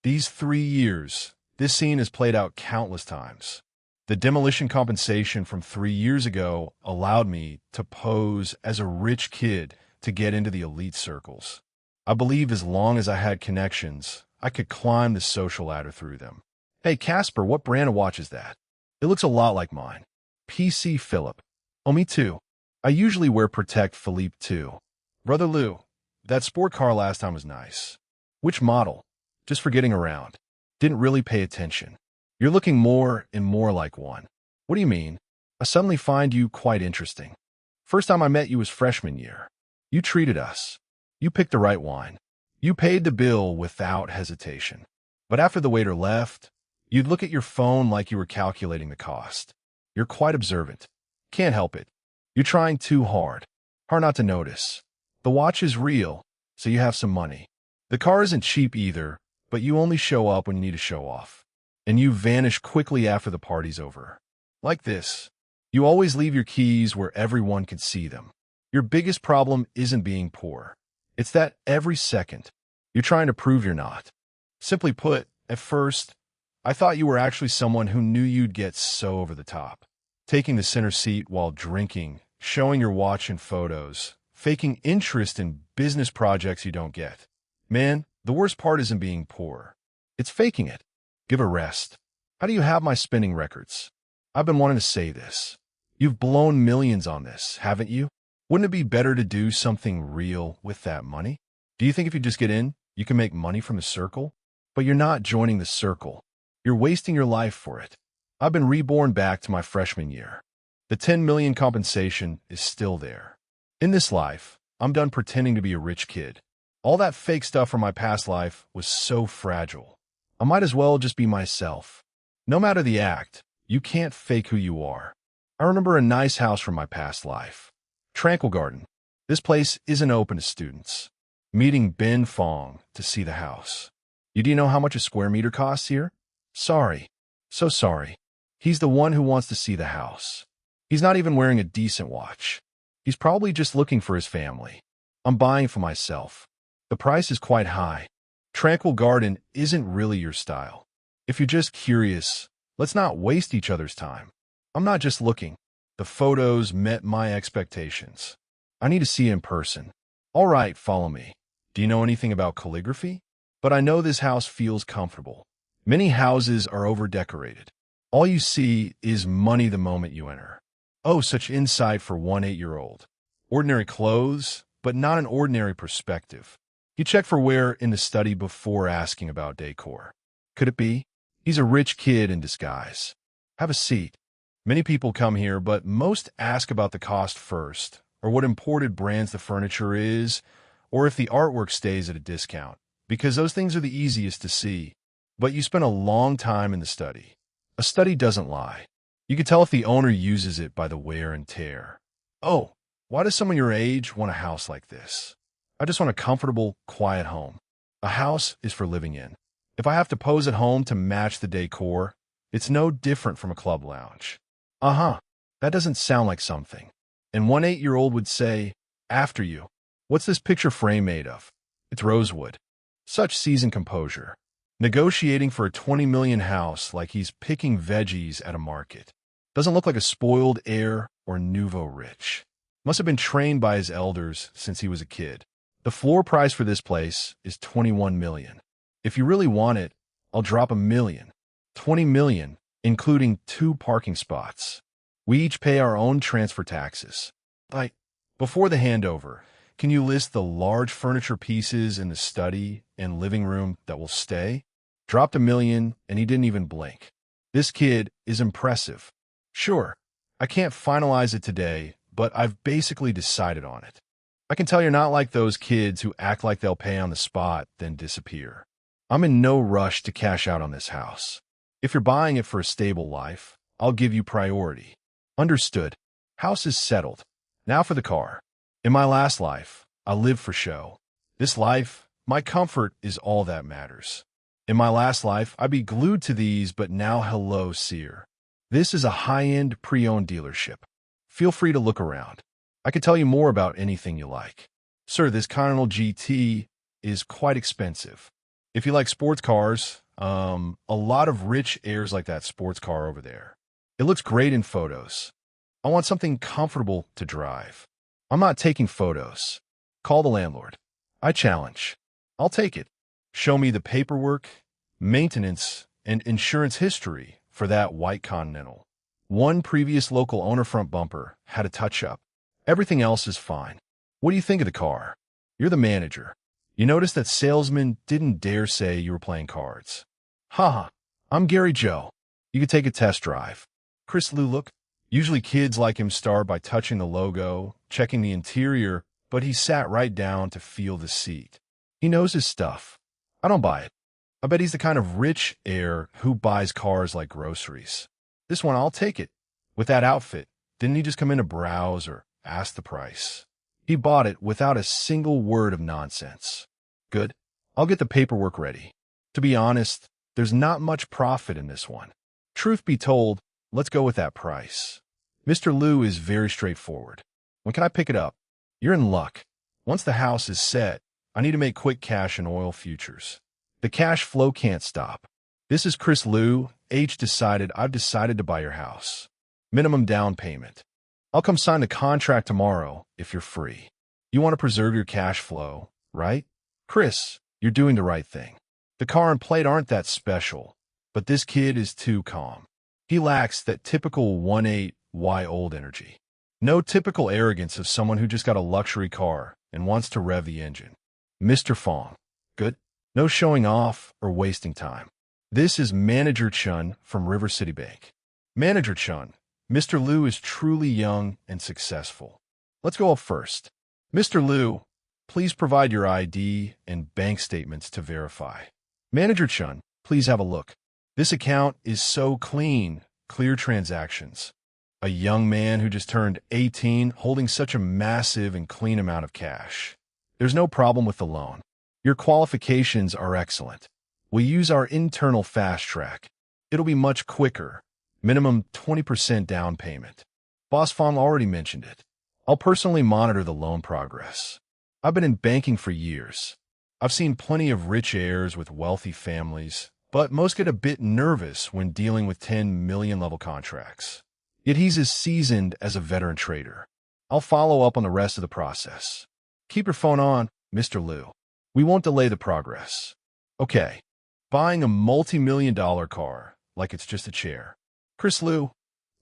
These 3 years, this scene has played out countless times. The demolition compensation from 3 years ago allowed me to pose as a rich kid to get into the elite circles. I believe as long as I had connections, I could climb the social ladder through them. Hey, Casper, what brand of watch is that? It looks a lot like mine. PC Philip. Oh, me too. I usually wear Protect Philippe too. Brother Lou, that sport car last time was nice. Which model? Just for getting around. Didn't really pay attention. You're looking more and more like one. What do you mean? I suddenly find you quite interesting. First time I met you was freshman year. You treated us. You picked the right wine. You paid the bill without hesitation. But after the waiter left, you'd look at your phone like you were calculating the cost. You're quite observant. Can't help it. You're trying too hard. Hard not to notice. The watch is real, so you have some money. The car isn't cheap either, but you only show up when you need to show off. And you vanish quickly after the party's over. Like this. You always leave your keys where everyone can see them. Your biggest problem isn't being poor. It's that every second, you're trying to prove you're not. Simply put, at first, I thought you were actually someone who knew you'd get so over the top. Taking the center seat while drinking, showing your watch in photos, faking interest in business projects you don't get. Man, the worst part isn't being poor. It's faking it. Give a rest. How do you have my spending records? I've been wanting to say this. You've blown millions on this, haven't you? Wouldn't it be better to do something real with that money? Do you think if you just get in, you can make money from the circle? But you're not joining the circle. You're wasting your life for it. I've been reborn back to my freshman year. The 10 million compensation is still there. In this life, I'm done pretending to be a rich kid. All that fake stuff from my past life was so fragile. I might as well just be myself. No matter the act, you can't fake who you are. I remember a nice house from my past life. Tranquil Garden. This place isn't open to students. Meeting Ben Fong to see the house. Do you know how much a square meter costs here? Sorry. So sorry. He's the one who wants to see the house. He's not even wearing a decent watch. He's probably just looking for his family. I'm buying for myself. The price is quite high. Tranquil Garden isn't really your style. If you're just curious, let's not waste each other's time. I'm not just looking. The photos met my expectations. I need to see it in person. All right, follow me. Do you know anything about calligraphy? But I know this house feels comfortable. Many houses are over-decorated. All you see is money the moment you enter. Oh, such insight for one 8-year-old. Ordinary clothes, but not an ordinary perspective. You check for wear in the study before asking about decor. Could it be? He's a rich kid in disguise. Have a seat. Many people come here, but most ask about the cost first, or what imported brands the furniture is, or if the artwork stays at a discount, because those things are the easiest to see. But you spend a long time in the study. A study doesn't lie. You can tell if the owner uses it by the wear and tear. Oh, why does someone your age want a house like this? I just want a comfortable, quiet home. A house is for living in. If I have to pose at home to match the decor, it's no different from a club lounge. That doesn't sound like something. And one 8-year-old would say, after you. What's this picture frame made of? It's rosewood. Such seasoned composure. Negotiating for a 20 million house like he's picking veggies at a market. Doesn't look like a spoiled heir or nouveau rich. Must have been trained by his elders since he was a kid. The floor price for this place is 21 million. If you really want it, I'll drop $1 million. 20 million, including 2 parking spots. We each pay our own transfer taxes. Before the handover, can you list the large furniture pieces in the study and living room that will stay? Dropped $1 million, and he didn't even blink. This kid is impressive. Sure, I can't finalize it today, but I've basically decided on it. I can tell you're not like those kids who act like they'll pay on the spot, then disappear. I'm in no rush to cash out on this house. If you're buying it for a stable life, I'll give you priority. Understood. House is settled. Now for the car. In my last life, I lived for show. This life, my comfort is all that matters. In my last life, I'd be glued to these, but now hello, seer. This is a high-end pre-owned dealership. Feel free to look around. I can tell you more about anything you like. Sir, this Continental GT is quite expensive. If you like sports cars, a lot of rich heirs like that sports car over there. It looks great in photos. I want something comfortable to drive. I'm not taking photos. Call the landlord. I challenge. I'll take it. Show me the paperwork, maintenance, and insurance history for that white Continental. One previous local owner front bumper had a touch-up. Everything else is fine. What do you think of the car? You're the manager. You notice that salesman didn't dare say you were playing cards. Haha, I'm Gary Joe. You could take a test drive. Chris Lou, look. Usually kids like him start by touching the logo, checking the interior, but he sat right down to feel the seat. He knows his stuff. I don't buy it. I bet he's the kind of rich heir who buys cars like groceries. This one, I'll take it. With that outfit, didn't he just come in to browse or ask the price? He bought it without a single word of nonsense. Good. I'll get the paperwork ready. To be honest, there's not much profit in this one. Truth be told, let's go with that price. Mr. Liu is very straightforward. When can I pick it up? You're in luck. Once the house is set, I need to make quick cash in oil futures. The cash flow can't stop. This is Chris Liu. I've decided to buy your house. Minimum down payment. I'll come sign the contract tomorrow if you're free. You want to preserve your cash flow, right? Chris, you're doing the right thing. The car and plate aren't that special, but this kid is too calm. He lacks that typical 1-8-Y-old energy. No typical arrogance of someone who just got a luxury car and wants to rev the engine. Mr. Fong. Good. No showing off or wasting time. This is Manager Chun from River City Bank. Manager Chun, Mr. Liu is truly young and successful. Let's go up first. Mr. Liu, please provide your ID and bank statements to verify. Manager Chun, please have a look. This account is so clean, clear transactions. A young man who just turned 18 holding such a massive and clean amount of cash. There's no problem with the loan. Your qualifications are excellent. We use our internal fast track. It'll be much quicker. Minimum 20% down payment. Boss Fong already mentioned it. I'll personally monitor the loan progress. I've been in banking for years. I've seen plenty of rich heirs with wealthy families, but most get a bit nervous when dealing with 10 million level contracts. Yet he's as seasoned as a veteran trader. I'll follow up on the rest of the process. Keep your phone on, Mr. Liu. We won't delay the progress. Okay. Buying a multi-million-dollar car like it's just a chair. Chris Liu,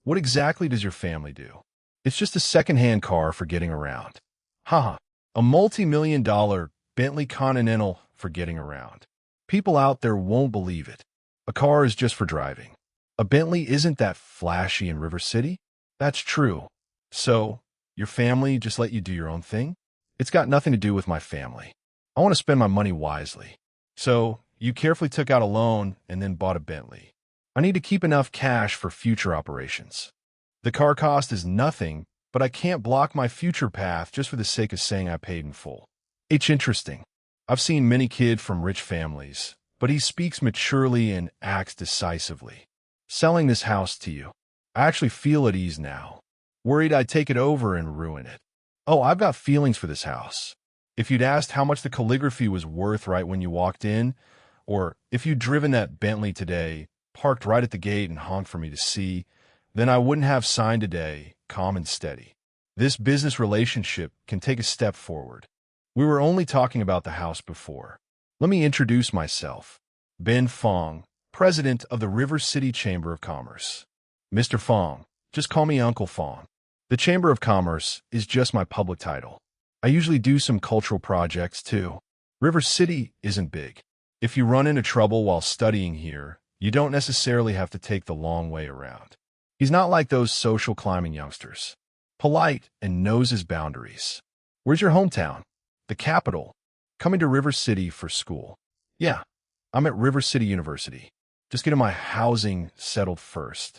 what exactly does your family do? It's just a second-hand car for getting around. Haha, a multi-million-dollar Bentley Continental for getting around. People out there won't believe it. A car is just for driving. A Bentley isn't that flashy in River City? That's true. So, your family just let you do your own thing? It's got nothing to do with my family. I want to spend my money wisely. So, you carefully took out a loan and then bought a Bentley. I need to keep enough cash for future operations. The car cost is nothing, but I can't block my future path just for the sake of saying I paid in full. It's interesting. I've seen many kids from rich families, but he speaks maturely and acts decisively. Selling this house to you. I actually feel at ease now. Worried I'd take it over and ruin it. Oh, I've got feelings for this house. If you'd asked how much the calligraphy was worth right when you walked in, or if you'd driven that Bentley today, parked right at the gate and honked for me to see, then I wouldn't have signed today, calm and steady. This business relationship can take a step forward. We were only talking about the house before. Let me introduce myself. Ben Fong, President of the River City Chamber of Commerce. Mr. Fong, just call me Uncle Fong. The Chamber of Commerce is just my public title. I usually do some cultural projects too. River City isn't big. If you run into trouble while studying here, you don't necessarily have to take the long way around. He's not like those social climbing youngsters. Polite and knows his boundaries. Where's your hometown? The capital. Coming to River City for school. Yeah, I'm at River City University. Just getting my housing settled first.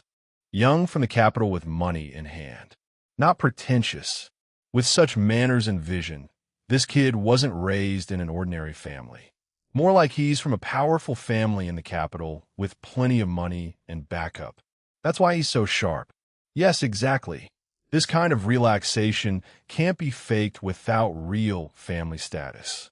Young from the capital with money in hand. Not pretentious. With such manners and vision, this kid wasn't raised in an ordinary family. More like he's from a powerful family in the capital with plenty of money and backup. That's why he's so sharp. Yes, exactly. This kind of relaxation can't be faked without real family status.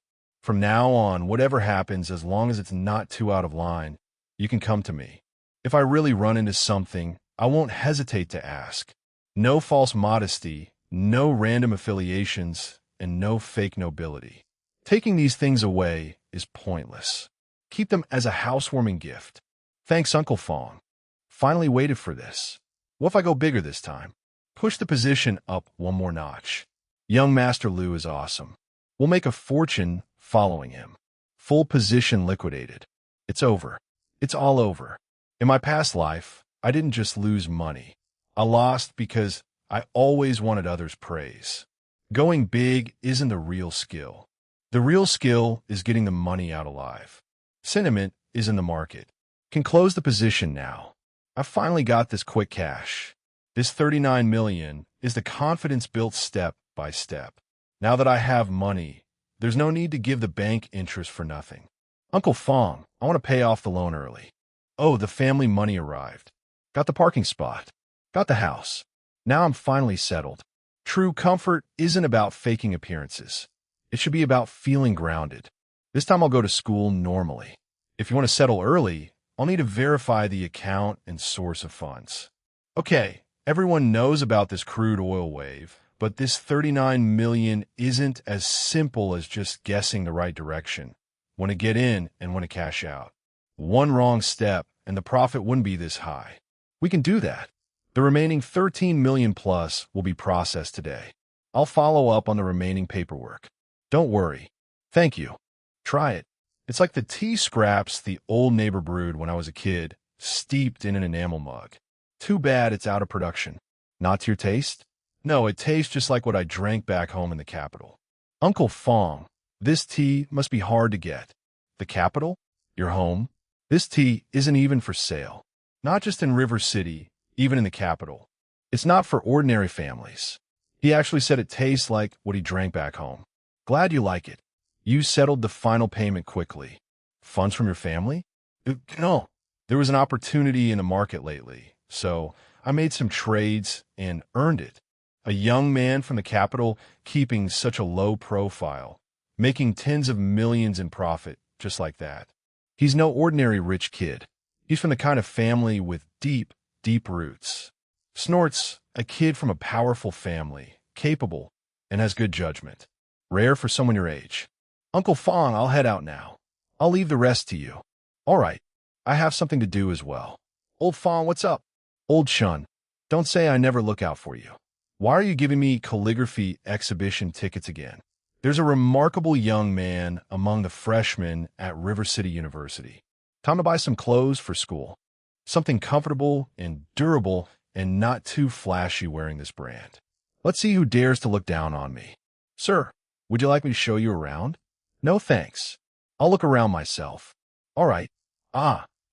From now on, whatever happens, as long as it's not too out of line, you can come to me. If I really run into something, I won't hesitate to ask. No false modesty, no random affiliations, and no fake nobility. Taking these things away is pointless. Keep them as a housewarming gift. Thanks, Uncle Fong. Finally waited for this. What if I go bigger this time? Push the position up one more notch. Young Master Lu is awesome. We'll make a fortune following him. Full position liquidated. It's over. It's all over. In my past life, I didn't just lose money. I lost because I always wanted others' praise. Going big isn't the real skill. The real skill is getting the money out alive. Sentiment is in the market. Can close the position now. I finally got this quick cash. This 39 million is the confidence built step by step. Now that I have money, there's no need to give the bank interest for nothing. Uncle Fong, I want to pay off the loan early. Oh, the family money arrived. Got the parking spot. Got the house. Now I'm finally settled. True comfort isn't about faking appearances. It should be about feeling grounded. This time I'll go to school normally. If you want to settle early, I'll need to verify the account and source of funds. Okay, everyone knows about this crude oil wave, but this 39 million isn't as simple as just guessing the right direction, when to get in and when to cash out. One wrong step and the profit wouldn't be this high. We can do that. The remaining 13 million plus will be processed today. I'll follow up on the remaining paperwork. Don't worry. Thank you. Try it. It's like the tea scraps the old neighbor brewed when I was a kid, steeped in an enamel mug. Too bad it's out of production. Not to your taste? No, it tastes just like what I drank back home in the capital. Uncle Fong, this tea must be hard to get. The capital? Your home? This tea isn't even for sale. Not just in River City, even in the capital. It's not for ordinary families. He actually said it tastes like what he drank back home. Glad you like it. You settled the final payment quickly. Funds from your family? No. There was an opportunity in the market lately, so I made some trades and earned it. A young man from the capital keeping such a low profile, making tens of millions in profit just like that. He's no ordinary rich kid. He's from the kind of family with deep, deep roots. Snorts, a kid from a powerful family, capable, and has good judgment. Rare for someone your age. Uncle Fong, I'll head out now. I'll leave the rest to you. All right. I have something to do as well. Old Fong, what's up? Old Shun, don't say I never look out for you. Why are you giving me calligraphy exhibition tickets again? There's a remarkable young man among the freshmen at River City University. Time to buy some clothes for school. Something comfortable and durable and not too flashy wearing this brand. Let's see who dares to look down on me. Sir, would you like me to show you around? No thanks. I'll look around myself. All right.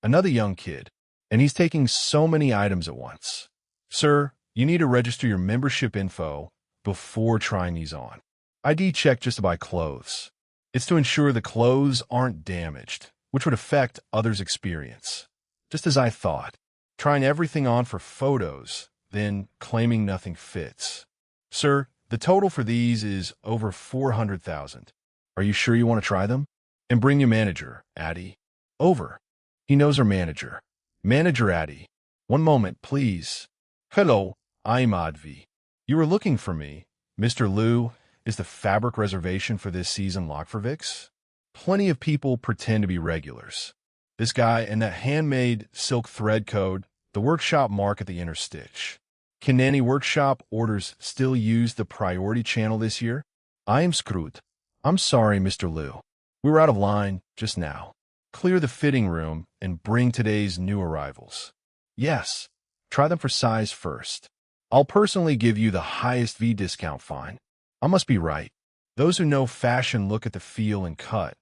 Another young kid. And he's taking so many items at once. Sir, you need to register your membership info before trying these on. ID check just to buy clothes. It's to ensure the clothes aren't damaged, which would affect others' experience. Just as I thought. Trying everything on for photos, then claiming nothing fits. Sir, the total for these is over 400,000. Are you sure you want to try them? And bring your manager, Addy. Over. He knows our manager. Manager Addy. One moment, please. Hello, I'm Advi. You were looking for me. Mr. Liu, is the fabric reservation for this season locked for VIX? Plenty of people pretend to be regulars. This guy and that handmade silk thread code, the workshop mark at the inner stitch. Can any workshop orders still use the priority channel this year? I am screwed. I'm sorry, Mr. Liu. We were out of line just now. Clear the fitting room and bring today's new arrivals. Yes, try them for size first. I'll personally give you the highest V discount fine. I must be right. Those who know fashion look at the feel and cut,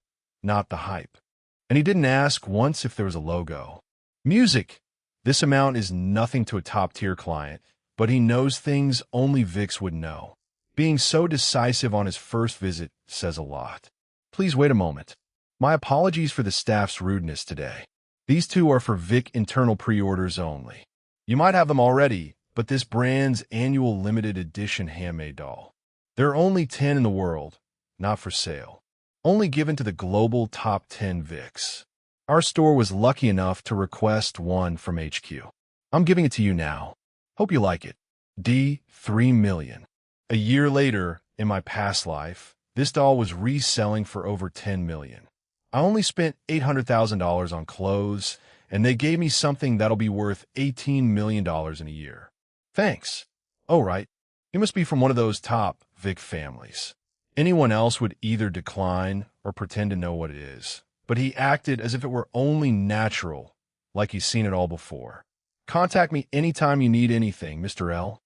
not the hype. And he didn't ask once if there was a logo. Music. This amount is nothing to a top-tier client, but he knows things only VIX would know. Being so decisive on his first visit says a lot. Please wait a moment. My apologies for the staff's rudeness today. These two are for VIC internal pre-orders only. You might have them already, but this brand's annual limited edition handmade doll. There are only 10 in the world, not for sale. only given to the global top 10 VIX. Our store was lucky enough to request one from HQ. I'm giving it to you now. Hope you like it. D. 3 million. A year later, in my past life, this doll was reselling for over 10 million. I only spent $800,000 on clothes, and they gave me something that'll be worth $18 million in a year. Thanks. Oh, right. You must be from one of those top VIC families. Anyone else would either decline or pretend to know what it is, but he acted as if it were only natural, like he's seen it all before. Contact me anytime you need anything, Mr. L.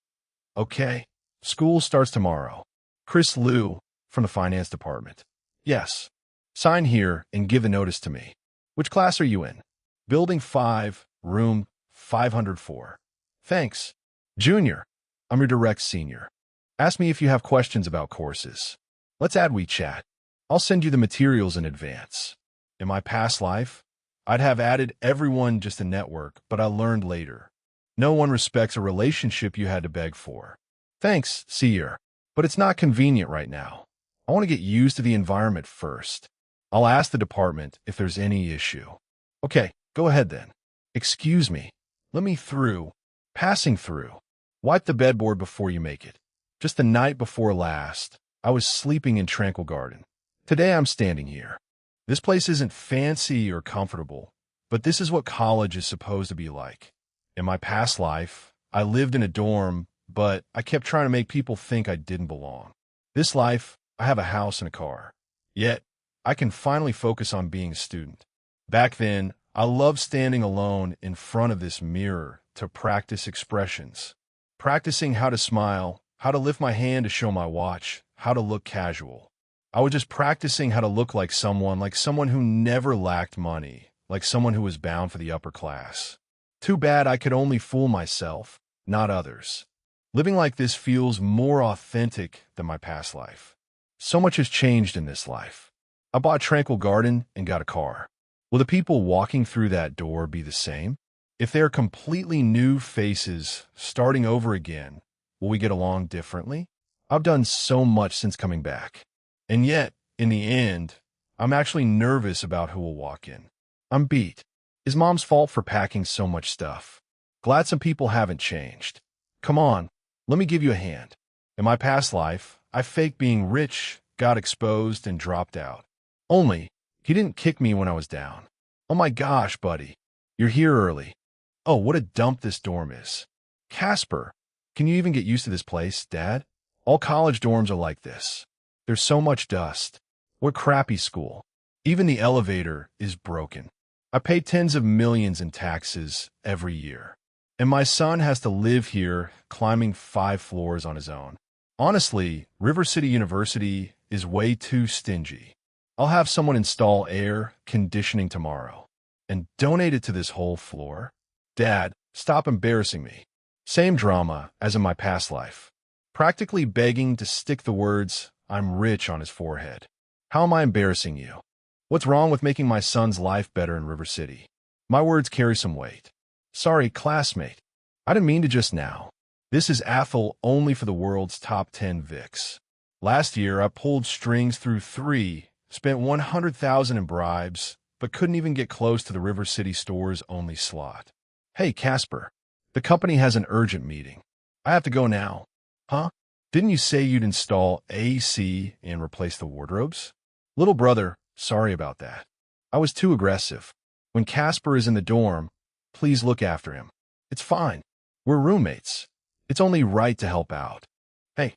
Okay. School starts tomorrow. Chris Liu, from the finance department. Yes. Sign here and give the notice to me. Which class are you in? Building 5, room 504. Thanks. Junior. I'm your direct senior. Ask me if you have questions about courses. Let's add WeChat. I'll send you the materials in advance. In my past life, I'd have added everyone just to network, but I learned later. No one respects a relationship you had to beg for. Thanks, Seer. But it's not convenient right now. I want to get used to the environment first. I'll ask the department if there's any issue. Okay, go ahead then. Excuse me. Let me through. Passing through. Wipe the bedboard before you make it. Just the night before last, I was sleeping in Tranquil Garden. Today I'm standing here. This place isn't fancy or comfortable, but this is what college is supposed to be like. In my past life, I lived in a dorm, but I kept trying to make people think I didn't belong. This life, I have a house and a car. Yet, I can finally focus on being a student. Back then, I loved standing alone in front of this mirror to practice expressions. Practicing how to smile, how to lift my hand to show my watch, how to look casual. I was just practicing how to look like someone who never lacked money, like someone who was bound for the upper class. Too bad I could only fool myself, not others. Living like this feels more authentic than my past life. So much has changed in this life. I bought Tranquil Garden and got a car. Will the people walking through that door be the same? If they're completely new faces starting over again, will we get along differently? I've done so much since coming back. And yet, in the end, I'm actually nervous about who will walk in. I'm beat. Is Mom's fault for packing so much stuff? Glad some people haven't changed. Come on, let me give you a hand. In my past life, I faked being rich, got exposed, and dropped out. Only, he didn't kick me when I was down. Oh my gosh, buddy. You're here early. Oh, what a dump this dorm is. Casper, can you even get used to this place, Dad? All college dorms are like this. There's so much dust. What crappy school. Even the elevator is broken. I pay tens of millions in taxes every year. And my son has to live here, climbing 5 floors on his own. Honestly, River City University is way too stingy. I'll have someone install air conditioning tomorrow. And donate it to this whole floor? Dad, stop embarrassing me. Same drama as in my past life. Practically begging to stick the words, "I'm rich" on his forehead. How am I embarrassing you? What's wrong with making my son's life better in River City? My words carry some weight. Sorry, classmate. I didn't mean to just now. This is Athel only for the world's top 10 VIX. Last year, I pulled strings through 3, spent $100,000 in bribes, but couldn't even get close to the River City store's only slot. Hey, Casper. The company has an urgent meeting. I have to go now. Huh? Didn't you say you'd install AC and replace the wardrobes? Little brother, sorry about that. I was too aggressive. When Casper is in the dorm, please look after him. It's fine. We're roommates. It's only right to help out. Hey,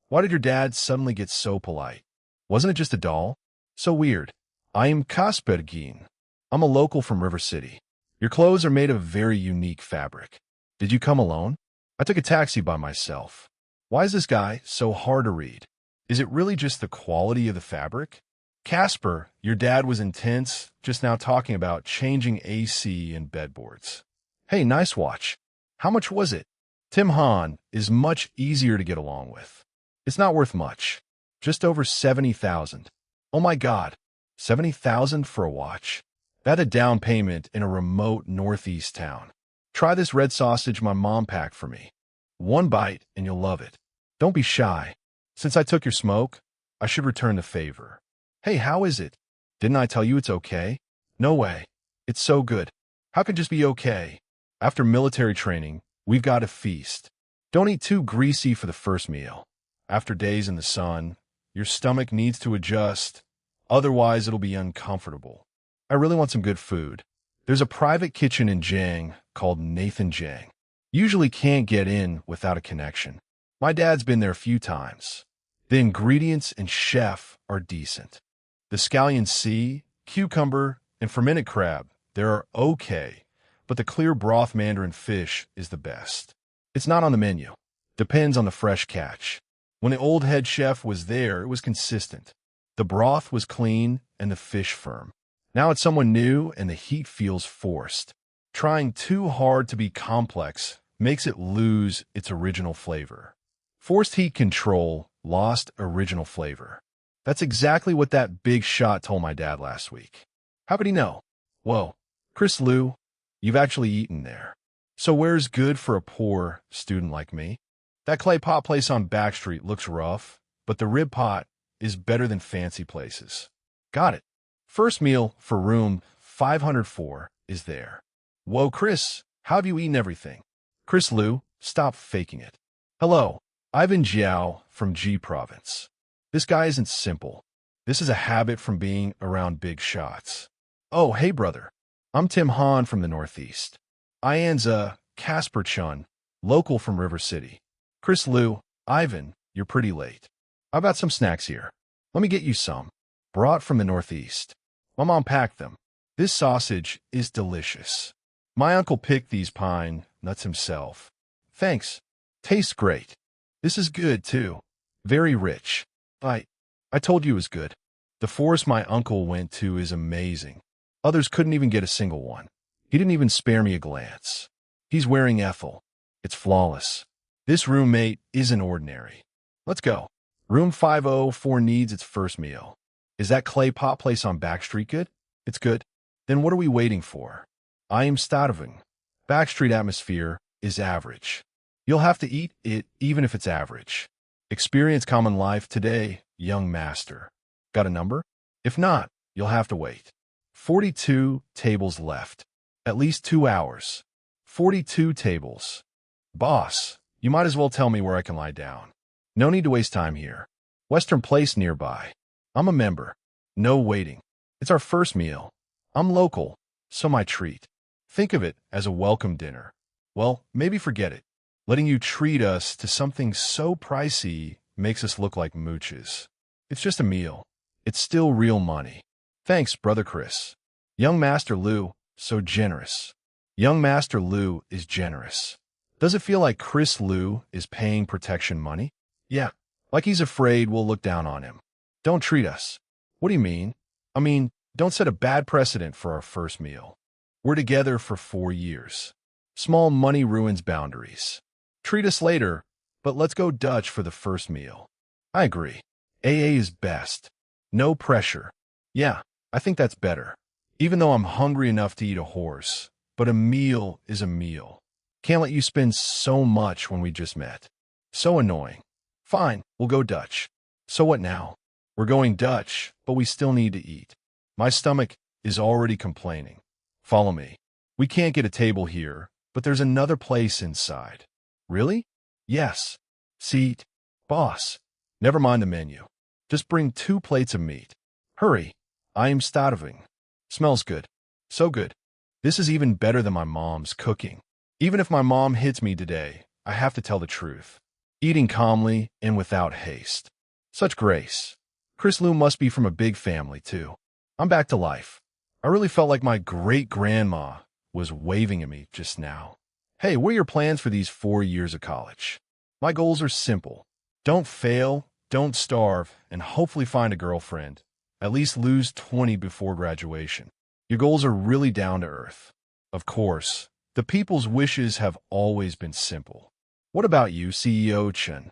why did your dad suddenly get so polite? Wasn't it just a doll? So weird. I am Kaspergin. I'm a local from River City. Your clothes are made of very unique fabric. Did you come alone? I took a taxi by myself. Why is this guy so hard to read? Is it really just the quality of the fabric? Casper, your dad was intense just now talking about changing AC and bedboards. Hey, nice watch. How much was it? Tim Han is much easier to get along with. It's not worth much. Just over 70,000. Oh my God, 70,000 for a watch? That a down payment in a remote northeast town. Try this red sausage my mom packed for me. One bite and you'll love it. Don't be shy. Since I took your smoke, I should return the favor. Hey, how is it? Didn't I tell you it's okay? No way. It's so good. How could it just be okay? After military training, we've got to feast. Don't eat too greasy for the first meal. After days in the sun, your stomach needs to adjust. Otherwise, it'll be uncomfortable. I really want some good food. There's a private kitchen in Jiang called Nathan Jiang. Usually can't get in without a connection. My dad's been there a few times. The ingredients and chef are decent. The scallion sea, cucumber, and fermented crab, they're okay, but the clear broth mandarin fish is the best. It's not on the menu. Depends on the fresh catch. When the old head chef was there, it was consistent. The broth was clean and the fish firm. Now it's someone new and the heat feels forced. Trying too hard to be complex makes it lose its original flavor. Forced heat control lost original flavor. That's exactly what that big shot told my dad last week. How could he know? Whoa, Chris Liu, you've actually eaten there. So where's good for a poor student like me? That clay pot place on Backstreet looks rough, but the rib pot is better than fancy places. Got it. First meal for room 504 is there. Whoa, Chris, how have you eaten everything? Chris Liu, stop faking it. Hello, Ivan Jiao from G Province. This guy isn't simple. This is a habit from being around big shots. Oh, hey, brother. I'm Tim Han from the Northeast. Ianza Casper Chun, local from River City. Chris Liu, Ivan, you're pretty late. I've got some snacks here. Let me get you some. Brought from the Northeast. My mom packed them. This sausage is delicious. My uncle picked these pine nuts himself. Thanks. Tastes great. This is good, too. Very rich. I told you it was good. The forest my uncle went to is amazing. Others couldn't even get a single one. He didn't even spare me a glance. He's wearing Ethel. It's flawless. This roommate isn't ordinary. Let's go. Room 504 needs its first meal. Is that clay pot place on Backstreet good? It's good. Then what are we waiting for? I am starving. Backstreet atmosphere is average. You'll have to eat it even if it's average. Experience common life today, young master. Got a number? If not, you'll have to wait. 42 tables left. At least 2 hours. 42 tables. Boss, you might as well tell me where I can lie down. No need to waste time here. Western Place nearby. I'm a member. No waiting. It's our first meal. I'm local, so my treat. Think of it as a welcome dinner. Well, maybe forget it. Letting you treat us to something so pricey makes us look like mooches. It's just a meal. It's still real money. Thanks, Brother Chris. Young Master Liu, so generous. Young Master Liu is generous. Does it feel like Chris Liu is paying protection money? Yeah, like he's afraid we'll look down on him. Don't treat us. What do you mean? I mean, don't set a bad precedent for our first meal. We're together for 4 years. Small money ruins boundaries. Treat us later, but let's go Dutch for the first meal. I agree. AA is best. No pressure. Yeah, I think that's better. Even though I'm hungry enough to eat a horse, but a meal is a meal. Can't let you spend so much when we just met. So annoying. Fine, we'll go Dutch. So what now? We're going Dutch, but we still need to eat. My stomach is already complaining. Follow me. We can't get a table here, but there's another place inside. Really? Yes. Seat. Boss. Never mind the menu. Just bring 2 plates of meat. Hurry. I am starving. Smells good. So good. This is even better than my mom's cooking. Even if my mom hits me today, I have to tell the truth. Eating calmly and without haste. Such grace. Chris Liu must be from a big family, too. I'm back to life. I really felt like my great-grandma was waving at me just now. Hey, what are your plans for these 4 years of college? My goals are simple. Don't fail, don't starve, and hopefully find a girlfriend. At least lose 20 before graduation. Your goals are really down to earth. Of course, the people's wishes have always been simple. What about you, CEO Chen?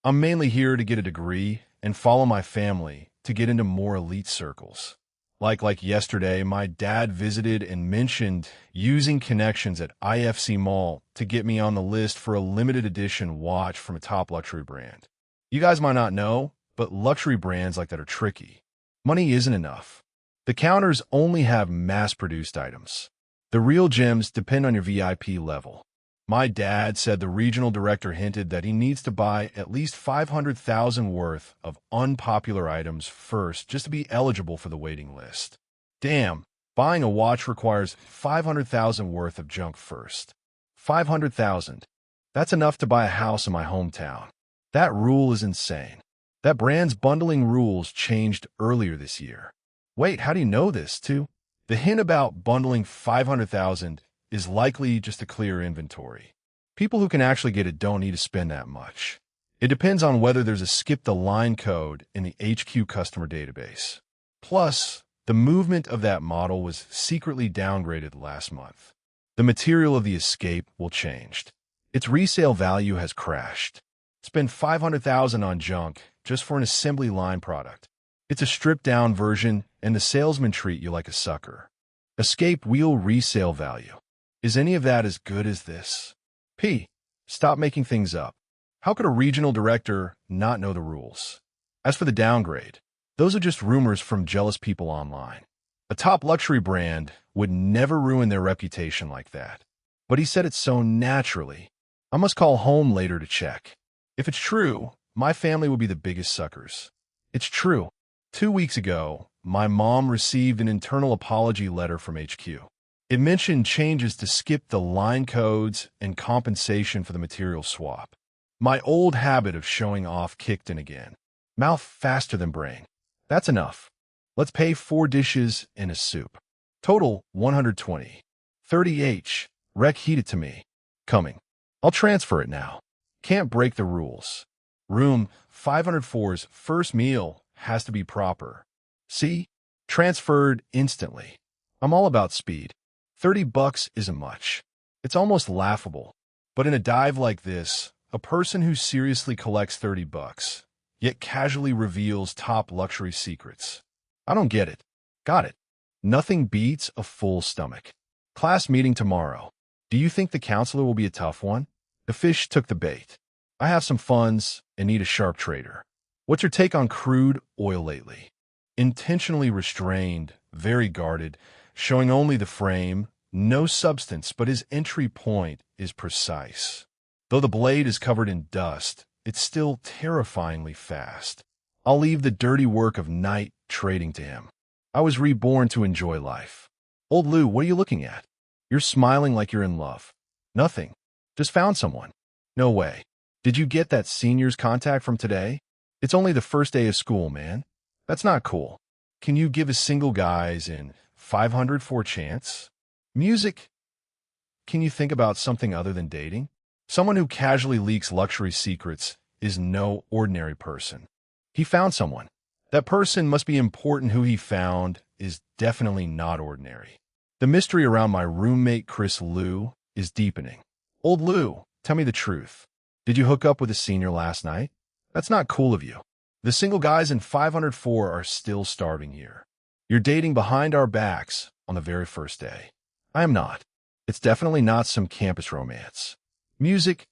I'm mainly here to get a degree and follow my family to get into more elite circles. Like yesterday, my dad visited and mentioned using connections at IFC Mall to get me on the list for a limited edition watch from a top luxury brand. You guys might not know, but luxury brands like that are tricky. Money isn't enough. The counters only have mass-produced items. The real gems depend on your VIP level. My dad said the regional director hinted that he needs to buy at least 500,000 worth of unpopular items first just to be eligible for the waiting list. Damn, buying a watch requires 500,000 worth of junk first. 500,000. That's enough to buy a house in my hometown. That rule is insane. That brand's bundling rules changed earlier this year. Wait, how do you know this, too? The hint about bundling 500,000 is likely just to clear inventory. People who can actually get it don't need to spend that much. It depends on whether there's a skip-the-line code in the HQ customer database. Plus, the movement of that model was secretly downgraded last month. The material of the Escape will change. Its resale value has crashed. Spend 500,000 on junk just for an assembly line product. It's a stripped-down version, and the salesmen treat you like a sucker. Escape wheel resale value. Is any of that as good as this? P. Stop making things up. How could a regional director not know the rules? As for the downgrade, those are just rumors from jealous people online. A top luxury brand would never ruin their reputation like that. But he said it so naturally. I must call home later to check. If it's true, my family would be the biggest suckers. It's true. 2 weeks ago, my mom received an internal apology letter from HQ. It mentioned changes to skip the line codes and compensation for the material swap. My old habit of showing off kicked in again. Mouth faster than brain. That's enough. Let's pay 4 dishes and a soup. Total 120. 30H. Rec heat it to me. Coming. I'll transfer it now. Can't break the rules. Room 504's first meal has to be proper. See? Transferred instantly. I'm all about speed. $30 isn't much. It's almost laughable. But in a dive like this, a person who seriously collects $30, yet casually reveals top luxury secrets. I don't get it. Got it. Nothing beats a full stomach. Class meeting tomorrow. Do you think the counselor will be a tough one? The fish took the bait. I have some funds and need a sharp trader. What's your take on crude oil lately? Intentionally restrained, very guarded, showing only the frame, no substance, but his entry point is precise. Though the blade is covered in dust, it's still terrifyingly fast. I'll leave the dirty work of night trading to him. I was reborn to enjoy life. Old Lou, what are you looking at? You're smiling like you're in love. Nothing. Just found someone. No way. Did you get that senior's contact from today? It's only the first day of school, man. That's not cool. Can you give a single guys in 500 for a chance? Music? Can you think about something other than dating? Someone who casually leaks luxury secrets is no ordinary person. He found someone. That person must be important. Who he found is definitely not ordinary. The mystery around my roommate Chris Lou is deepening. Old Lou, tell me the truth. Did you hook up with a senior last night? That's not cool of you. The single guys in 504 are still starving here. You're dating behind our backs on the very first day. I am not. It's definitely not some campus romance. Music?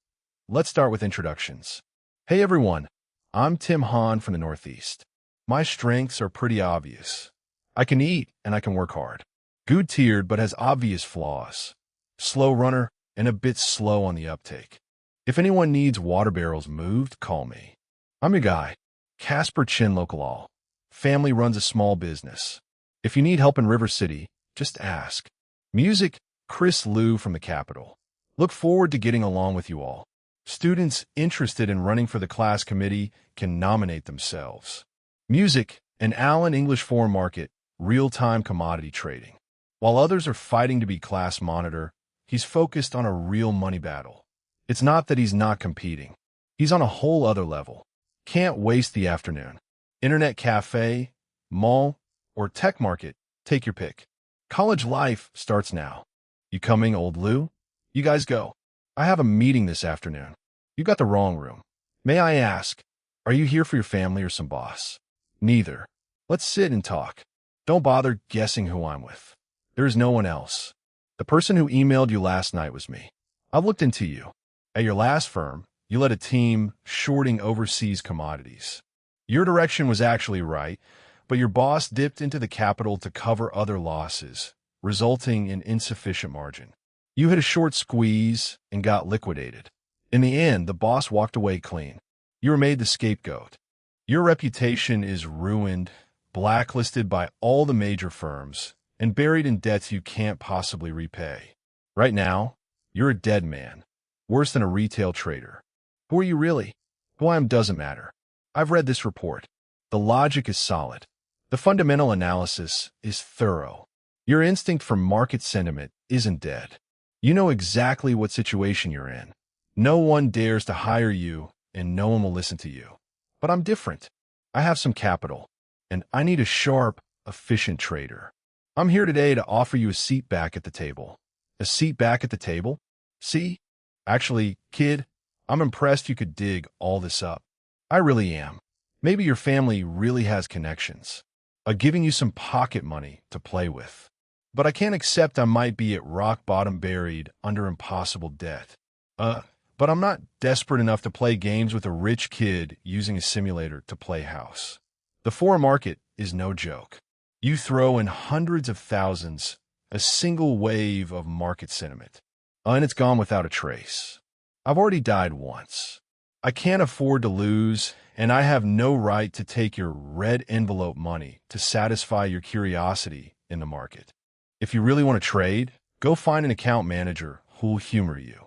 Let's start with introductions. Hey everyone, I'm Tim Hahn from the Northeast. My strengths are pretty obvious. I can eat and I can work hard. Good-tiered but has obvious flaws. Slow runner and a bit slow on the uptake. If anyone needs water barrels moved, call me. I'm your guy. Casper Chin Local All. Family runs a small business. If you need help in River City, just ask. Music, Chris Lou from the Capitol. Look forward to getting along with you all. Students interested in running for the class committee can nominate themselves. Music, an Allen English Foreign Market, real-time commodity trading. While others are fighting to be class monitor, he's focused on a real money battle. It's not that he's not competing. He's on a whole other level. Can't waste the afternoon. Internet cafe, mall, or tech market, take your pick. College life starts now. You coming, Old Lou? You guys go. I have a meeting this afternoon. You got the wrong room. May I ask, are you here for your family or some boss? Neither. Let's sit and talk. Don't bother guessing who I'm with. There is no one else. The person who emailed you last night was me. I've looked into you. At your last firm, you led a team shorting overseas commodities. Your direction was actually right, but your boss dipped into the capital to cover other losses, resulting in insufficient margin. You hit a short squeeze and got liquidated. In the end, the boss walked away clean. You were made the scapegoat. Your reputation is ruined, blacklisted by all the major firms, and buried in debts you can't possibly repay. Right now, you're a dead man, worse than a retail trader. Who are you really? Who I am doesn't matter. I've read this report. The logic is solid. The fundamental analysis is thorough. Your instinct for market sentiment isn't dead. You know exactly what situation you're in. No one dares to hire you, and no one will listen to you. But I'm different. I have some capital, and I need a sharp, efficient trader. I'm here today to offer you a seat back at the table. A seat back at the table? See? Actually, kid, I'm impressed you could dig all this up. I really am. Maybe your family really has connections. Giving you some pocket money to play with. But I can't accept I might be at rock bottom buried under impossible debt. But I'm not desperate enough to play games with a rich kid using a simulator to play house. The foreign market is no joke. You throw in hundreds of thousands, a single wave of market sentiment, and it's gone without a trace. I've already died once. I can't afford to lose, and I have no right to take your red envelope money to satisfy your curiosity in the market. If you really want to trade, go find an account manager who'll humor you.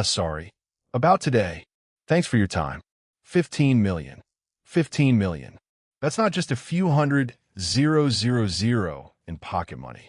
Sorry. About today. Thanks for your time. 15 million. 15 million. That's not just a few hundred 000 in pocket money.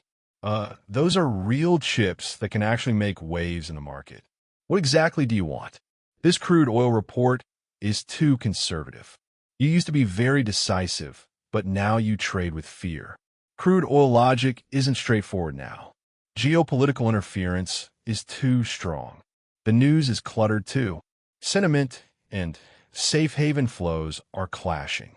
Those are real chips that can actually make waves in the market. What exactly do you want? This crude oil report is too conservative. You used to be very decisive, but now you trade with fear. Crude oil logic isn't straightforward now. Geopolitical interference is too strong. The news is cluttered too. Sentiment and safe haven flows are clashing.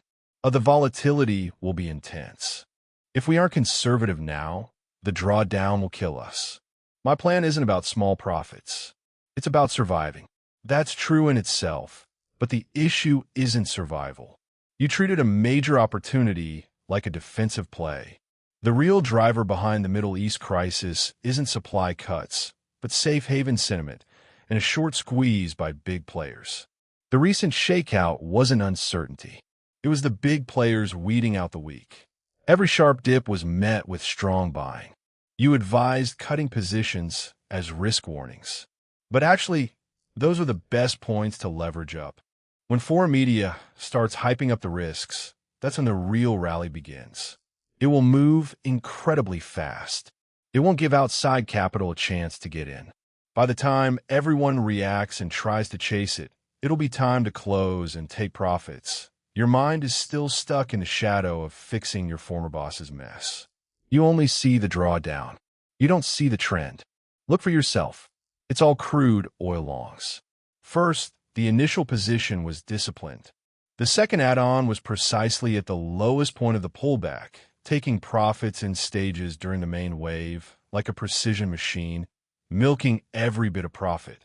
The volatility will be intense. If we aren't conservative now, the drawdown will kill us. My plan isn't about small profits. It's about surviving. That's true in itself, but the issue isn't survival. You treated a major opportunity like a defensive play. The real driver behind the Middle East crisis isn't supply cuts, but safe haven sentiment and a short squeeze by big players. The recent shakeout wasn't uncertainty. It was the big players weeding out the weak. Every sharp dip was met with strong buying. You advised cutting positions as risk warnings. But actually, those are the best points to leverage up. When foreign media starts hyping up the risks, that's when the real rally begins. It will move incredibly fast. It won't give outside capital a chance to get in. By the time everyone reacts and tries to chase it, it'll be time to close and take profits. Your mind is still stuck in the shadow of fixing your former boss's mess. You only see the drawdown. You don't see the trend. Look for yourself. It's all crude oil longs. First, the initial position was disciplined. The second add-on was precisely at the lowest point of the pullback, taking profits in stages during the main wave, like a precision machine, milking every bit of profit.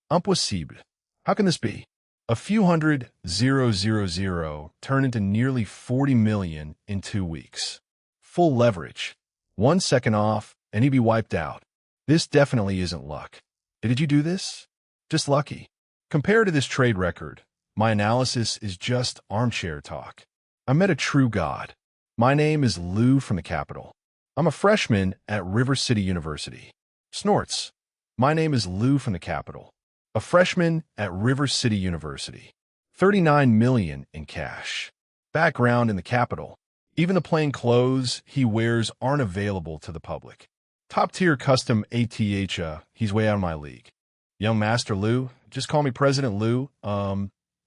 Impossible. How can this be? A few hundred 000 turn into nearly 40 million in 2 weeks. Full leverage. 1 second off, and he'd be wiped out. This definitely isn't luck. Did you do this? Just lucky. Compared to this trade record, my analysis is just armchair talk. I met a true god. My name is Lou from the capital. I'm a freshman at River City University. Snorts. My name is Lou from the capital. A freshman at River City University. 39 million in cash. Background in the capital. Even the plain clothes he wears aren't available to the public. Top-tier custom ATH, he's way out of my league. Young Master Lou, just call me President Lou.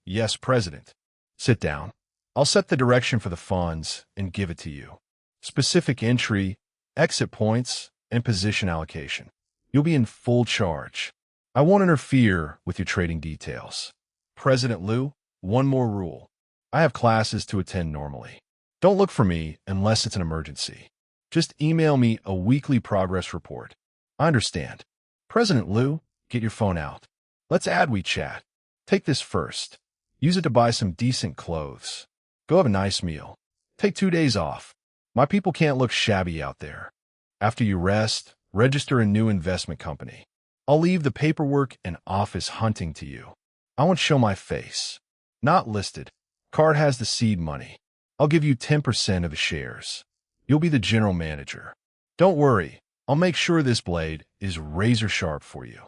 Yes, President. Sit down. I'll set the direction for the funds and give it to you. Specific entry, exit points, and position allocation. You'll be in full charge. I won't interfere with your trading details. President Lou, one more rule. I have classes to attend normally. Don't look for me unless it's an emergency. Just email me a weekly progress report. I understand. President Lou, get your phone out. Let's add WeChat. Take this first. Use it to buy some decent clothes. Go have a nice meal. Take 2 days off. My people can't look shabby out there. After you rest, register a new investment company. I'll leave the paperwork and office hunting to you. I won't show my face. Not listed. Card has the seed money. I'll give you 10% of the shares. You'll be the general manager. Don't worry, I'll make sure this blade is razor sharp for you.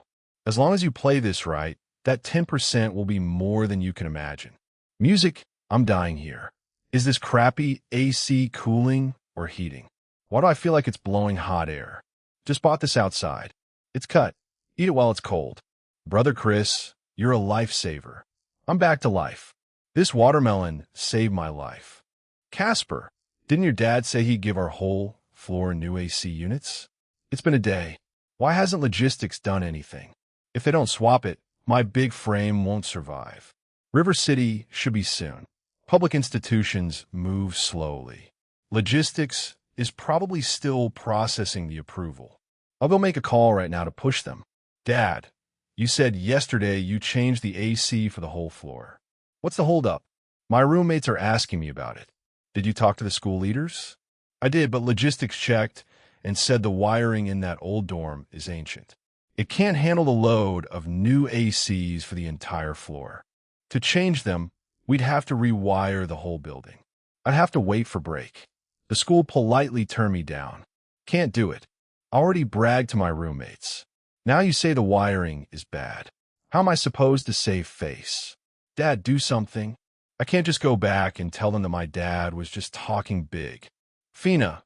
As long as you play this right, that 10% will be more than you can imagine. Music, I'm dying here. Is this crappy AC cooling or heating? Why do I feel like it's blowing hot air? Just bought this outside. It's cut. Eat it while it's cold. Brother Chris, you're a lifesaver. I'm back to life. This watermelon saved my life. Casper, didn't your dad say he'd give our whole floor new AC units? It's been a day. Why hasn't logistics done anything? If they don't swap it, my big frame won't survive. River City should be soon. Public institutions move slowly. Logistics is probably still processing the approval. I'll go make a call right now to push them. Dad, you said yesterday you changed the AC for the whole floor. What's the holdup? My roommates are asking me about it. Did you talk to the school leaders? I did, but logistics checked and said the wiring in that old dorm is ancient. It can't handle the load of new ACs for the entire floor. To change them, we'd have to rewire the whole building. I'd have to wait for break. The school politely turned me down. Can't do it. I already bragged to my roommates. Now you say the wiring is bad. How am I supposed to save face? Dad, do something. I can't just go back and tell them that my dad was just talking big. Fina,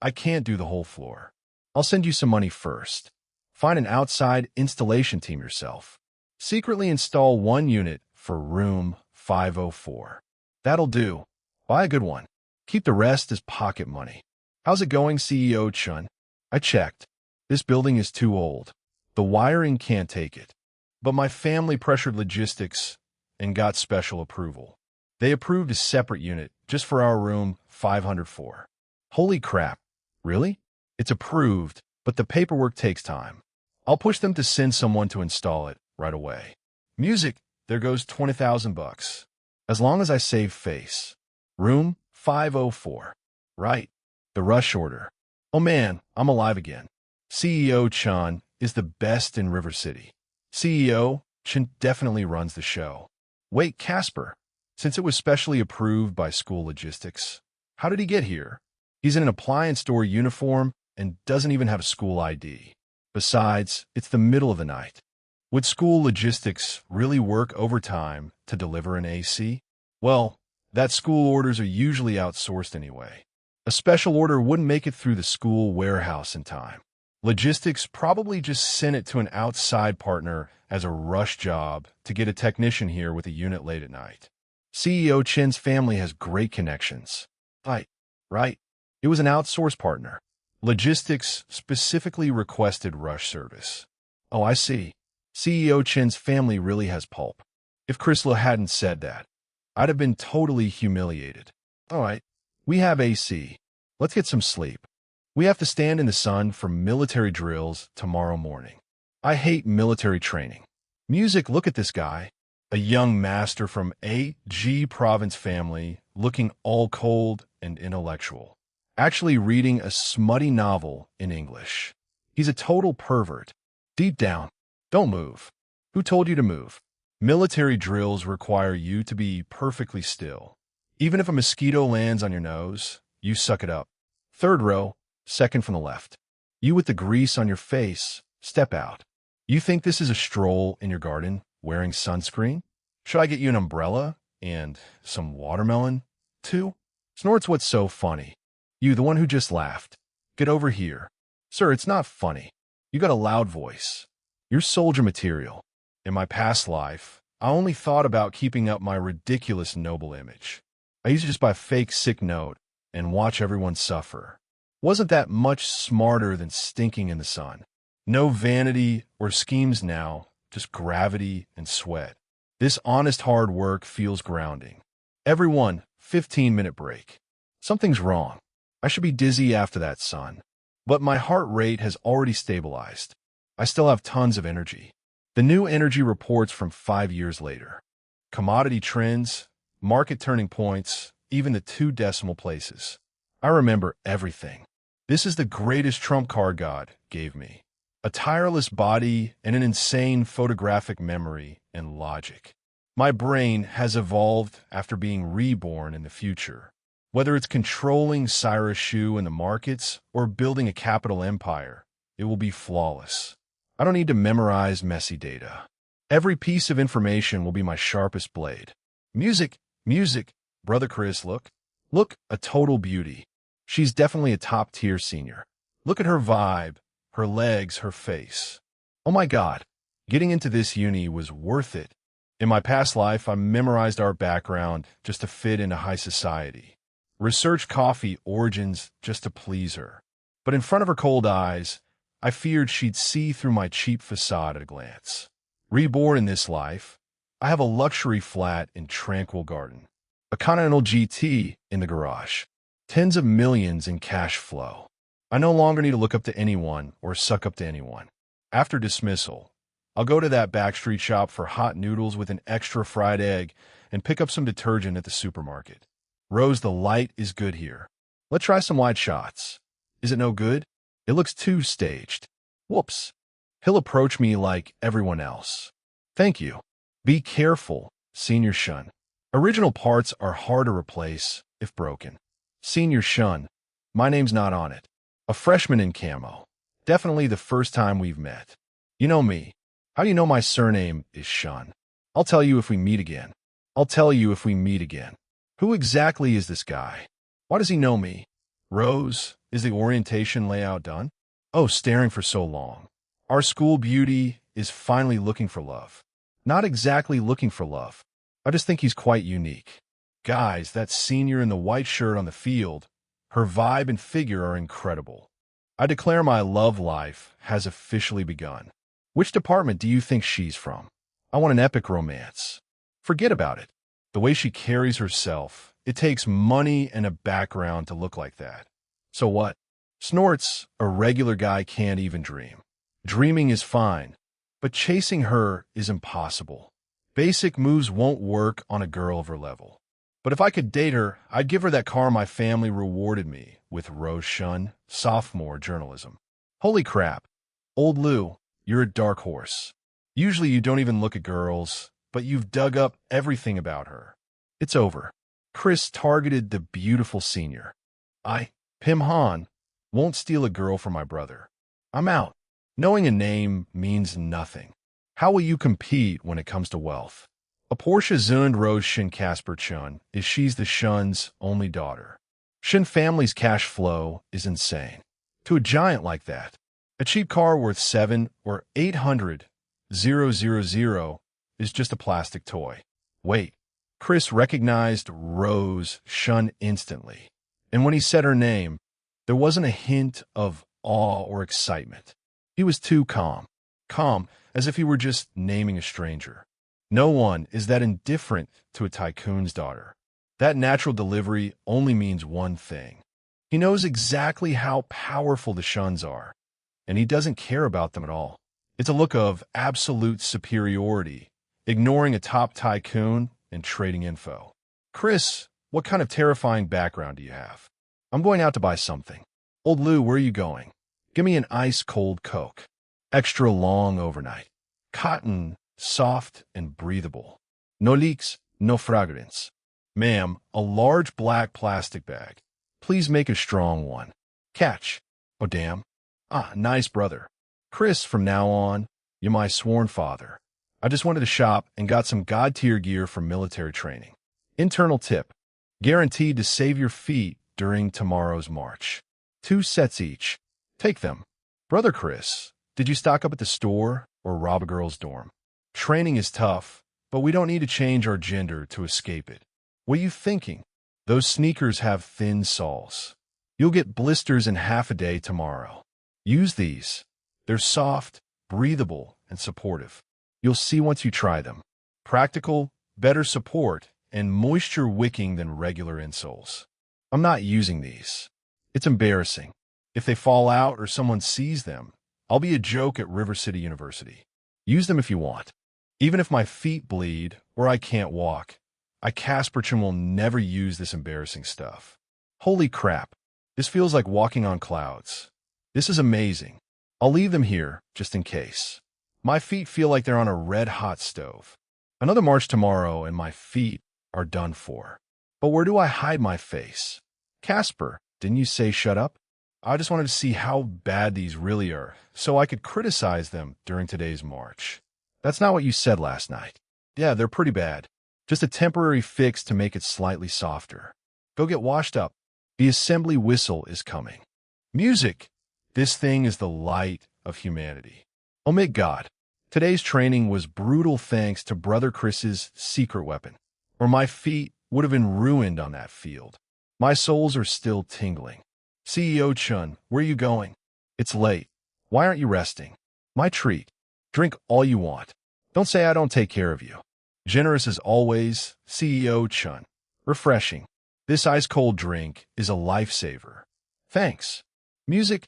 I can't do the whole floor. I'll send you some money first. Find an outside installation team yourself. Secretly install one unit for room 504. That'll do. Buy a good one. Keep the rest as pocket money. How's it going, CEO Chun? I checked. This building is too old. The wiring can't take it. But my family pressured logistics and got special approval. They approved a separate unit just for our room 504. Holy crap. Really? It's approved, but the paperwork takes time. I'll push them to send someone to install it right away. Music, there goes 20,000 bucks. As long as I save face. Room 504. Right. The rush order. Oh man, I'm alive again. CEO Chun is the best in River City. CEO Chun definitely runs the show. Wait, Casper. Since it was specially approved by school logistics, how did he get here? He's in an appliance store uniform and doesn't even have a school ID. Besides, it's the middle of the night. Would school logistics really work overtime to deliver an AC? Well, that school orders are usually outsourced anyway. A special order wouldn't make it through the school warehouse in time. Logistics probably just sent it to an outside partner as a rush job to get a technician here with a unit late at night. CEO Chin's family has great connections. Right. It was an outsourced partner. Logistics specifically requested rush service. Oh, I see. CEO Chin's family really has pulp. If Chrysler hadn't said that, I'd have been totally humiliated. All right, we have AC. Let's get some sleep. We have to stand in the sun for military drills tomorrow morning. I hate military training. Music, look at this guy. A young master from A.G. province family, looking all cold and intellectual. Actually reading a smutty novel in English. He's a total pervert. Deep down, don't move. Who told you to move? Military drills require you to be perfectly still. Even if a mosquito lands on your nose, you suck it up. Third row, second from the left. You with the grease on your face, step out. You think this is a stroll in your garden, wearing sunscreen? Should I get you an umbrella and some watermelon, too? Snort's what's so funny. You, the one who just laughed. Get over here. Sir, it's not funny. You got a loud voice. You're soldier material. In my past life, I only thought about keeping up my ridiculous noble image. I used to just buy a fake sick note and watch everyone suffer. Wasn't that much smarter than stinking in the sun? No vanity or schemes now, just gravity and sweat. This honest hard work feels grounding. Everyone, 15-minute break. Something's wrong. I should be dizzy after that sun. But my heart rate has already stabilized. I still have tons of energy. The new energy reports from 5 years later. Commodity trends, market turning points, even the 2 decimal places. I remember everything. This is the greatest trump card God gave me. A tireless body and an insane photographic memory and logic. My brain has evolved after being reborn in the future. Whether it's controlling Cyrus Shoe in the markets or building a capital empire, it will be flawless. I don't need to memorize messy data. Every piece of information will be my sharpest blade. Music, music, brother Chris, look. Look, a total beauty. She's definitely a top-tier senior. Look at her vibe, her legs, her face. Oh my God, getting into this uni was worth it. In my past life, I memorized our background just to fit into high society. Researched coffee origins just to please her. But in front of her cold eyes, I feared she'd see through my cheap facade at a glance. Reborn in this life, I have a luxury flat in Tranquil Garden. A Continental GT in the garage. Tens of millions in cash flow. I no longer need to look up to anyone or suck up to anyone. After dismissal, I'll go to that backstreet shop for hot noodles with an extra fried egg and pick up some detergent at the supermarket. Rose, the light is good here. Let's try some wide shots. Is it no good? It looks too staged. Whoops. He'll approach me like everyone else. Thank you. Be careful, Senior Shun. Original parts are hard to replace if broken. Senior Shun, my name's not on it. A freshman in camo. Definitely the first time we've met. You know me. How do you know my surname is Shun? I'll tell you if we meet again. I'll tell you if we meet again. Who exactly is this guy? Why does he know me? Rose, is the orientation layout done? Oh, staring for so long. Our school beauty is finally looking for love. Not exactly looking for love. I just think he's quite unique. Guys, that senior in the white shirt on the field, her vibe and figure are incredible. I declare my love life has officially begun. Which department do you think she's from? I want an epic romance. Forget about it. The way she carries herself, it takes money and a background to look like that. So what? Snorts, a regular guy can't even dream. Dreaming is fine, but chasing her is impossible. Basic moves won't work on a girl of her level. But if I could date her, I'd give her that car my family rewarded me with. Rose Shun, sophomore journalism. Holy crap. Old Lou, you're a dark horse. Usually you don't even look at girls, but you've dug up everything about her. It's over. Chris targeted the beautiful senior. Pim Han, won't steal a girl from my brother. I'm out. Knowing a name means nothing. How will you compete when it comes to wealth? A Porsche Zund Rose Shin Casper Chun is she's the Shun's only daughter. Shin family's cash flow is insane. To a giant like that, a cheap car worth 7 or 800,000 is just a plastic toy. Wait, Chris recognized Rose Shun instantly. And when he said her name, there wasn't a hint of awe or excitement. He was too calm. Calm, as if he were just naming a stranger. No one is that indifferent to a tycoon's daughter. That natural delivery only means one thing. He knows exactly how powerful the Shuns are, and he doesn't care about them at all. It's a look of absolute superiority, ignoring a top tycoon and trading info. Chris, what kind of terrifying background do you have? I'm going out to buy something. Old Lou, where are you going? Give me an ice-cold Coke. Extra long overnight. Cotton, soft and breathable. No leaks, no fragrance. Ma'am, a large black plastic bag. Please make a strong one. Catch. Oh, damn. Nice brother. Chris, from now on, you're my sworn father. I just went to the shop and got some god-tier gear for military training. Internal tip. Guaranteed to save your feet during tomorrow's march. 2 sets each. Take them. Brother Chris, did you stock up at the store or rob a girl's dorm? Training is tough, but we don't need to change our gender to escape it. What are you thinking? Those sneakers have thin soles. You'll get blisters in half a day tomorrow. Use these. They're soft, breathable, and supportive. You'll see once you try them. Practical, better support, and moisture-wicking than regular insoles. I'm not using these. It's embarrassing. If they fall out or someone sees them, I'll be a joke at River City University. Use them if you want. Even if my feet bleed or I can't walk, Casperchin will never use this embarrassing stuff. Holy crap. This feels like walking on clouds. This is amazing. I'll leave them here, just in case. My feet feel like they're on a red-hot stove. Another march tomorrow, and my feet are done for. But where do I hide my face? Casper, didn't you say shut up? I just wanted to see how bad these really are, so I could criticize them during today's march. That's not what you said last night. Yeah, they're pretty bad. Just a temporary fix to make it slightly softer. Go get washed up. The assembly whistle is coming. Music! This thing is the light of humanity. Omit God. Today's training was brutal thanks to Brother Chris's secret weapon, or my feet would have been ruined on that field. My soles are still tingling. CEO Chun, where are you going? It's late. Why aren't you resting? My treat. Drink all you want. Don't say I don't take care of you. Generous as always, CEO Chun. Refreshing. This ice-cold drink is a lifesaver. Thanks. Music?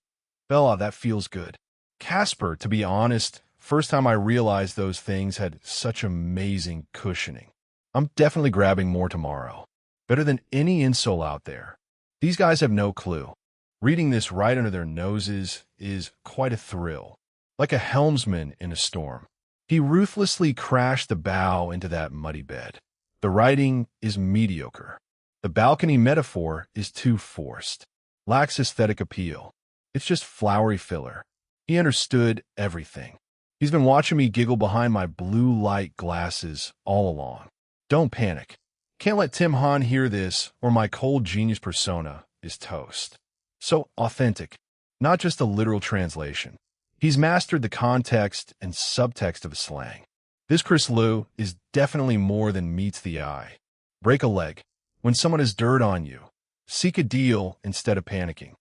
Bella, that feels good. Casper, to be honest, first time I realized those things had such amazing cushioning. I'm definitely grabbing more tomorrow. Better than any insole out there. These guys have no clue. Reading this right under their noses is quite a thrill. Like a helmsman in a storm. He ruthlessly crashed the bow into that muddy bed. The writing is mediocre. The balcony metaphor is too forced. Lacks aesthetic appeal. It's just flowery filler. He understood everything. He's been watching me giggle behind my blue light glasses all along. Don't panic. Can't let Tim Han hear this, or my cold genius persona is toast. So authentic, not just a literal translation. He's mastered the context and subtext of slang. This Chris Liu is definitely more than meets the eye. Break a leg. When someone has dirt on you, seek a deal instead of panicking.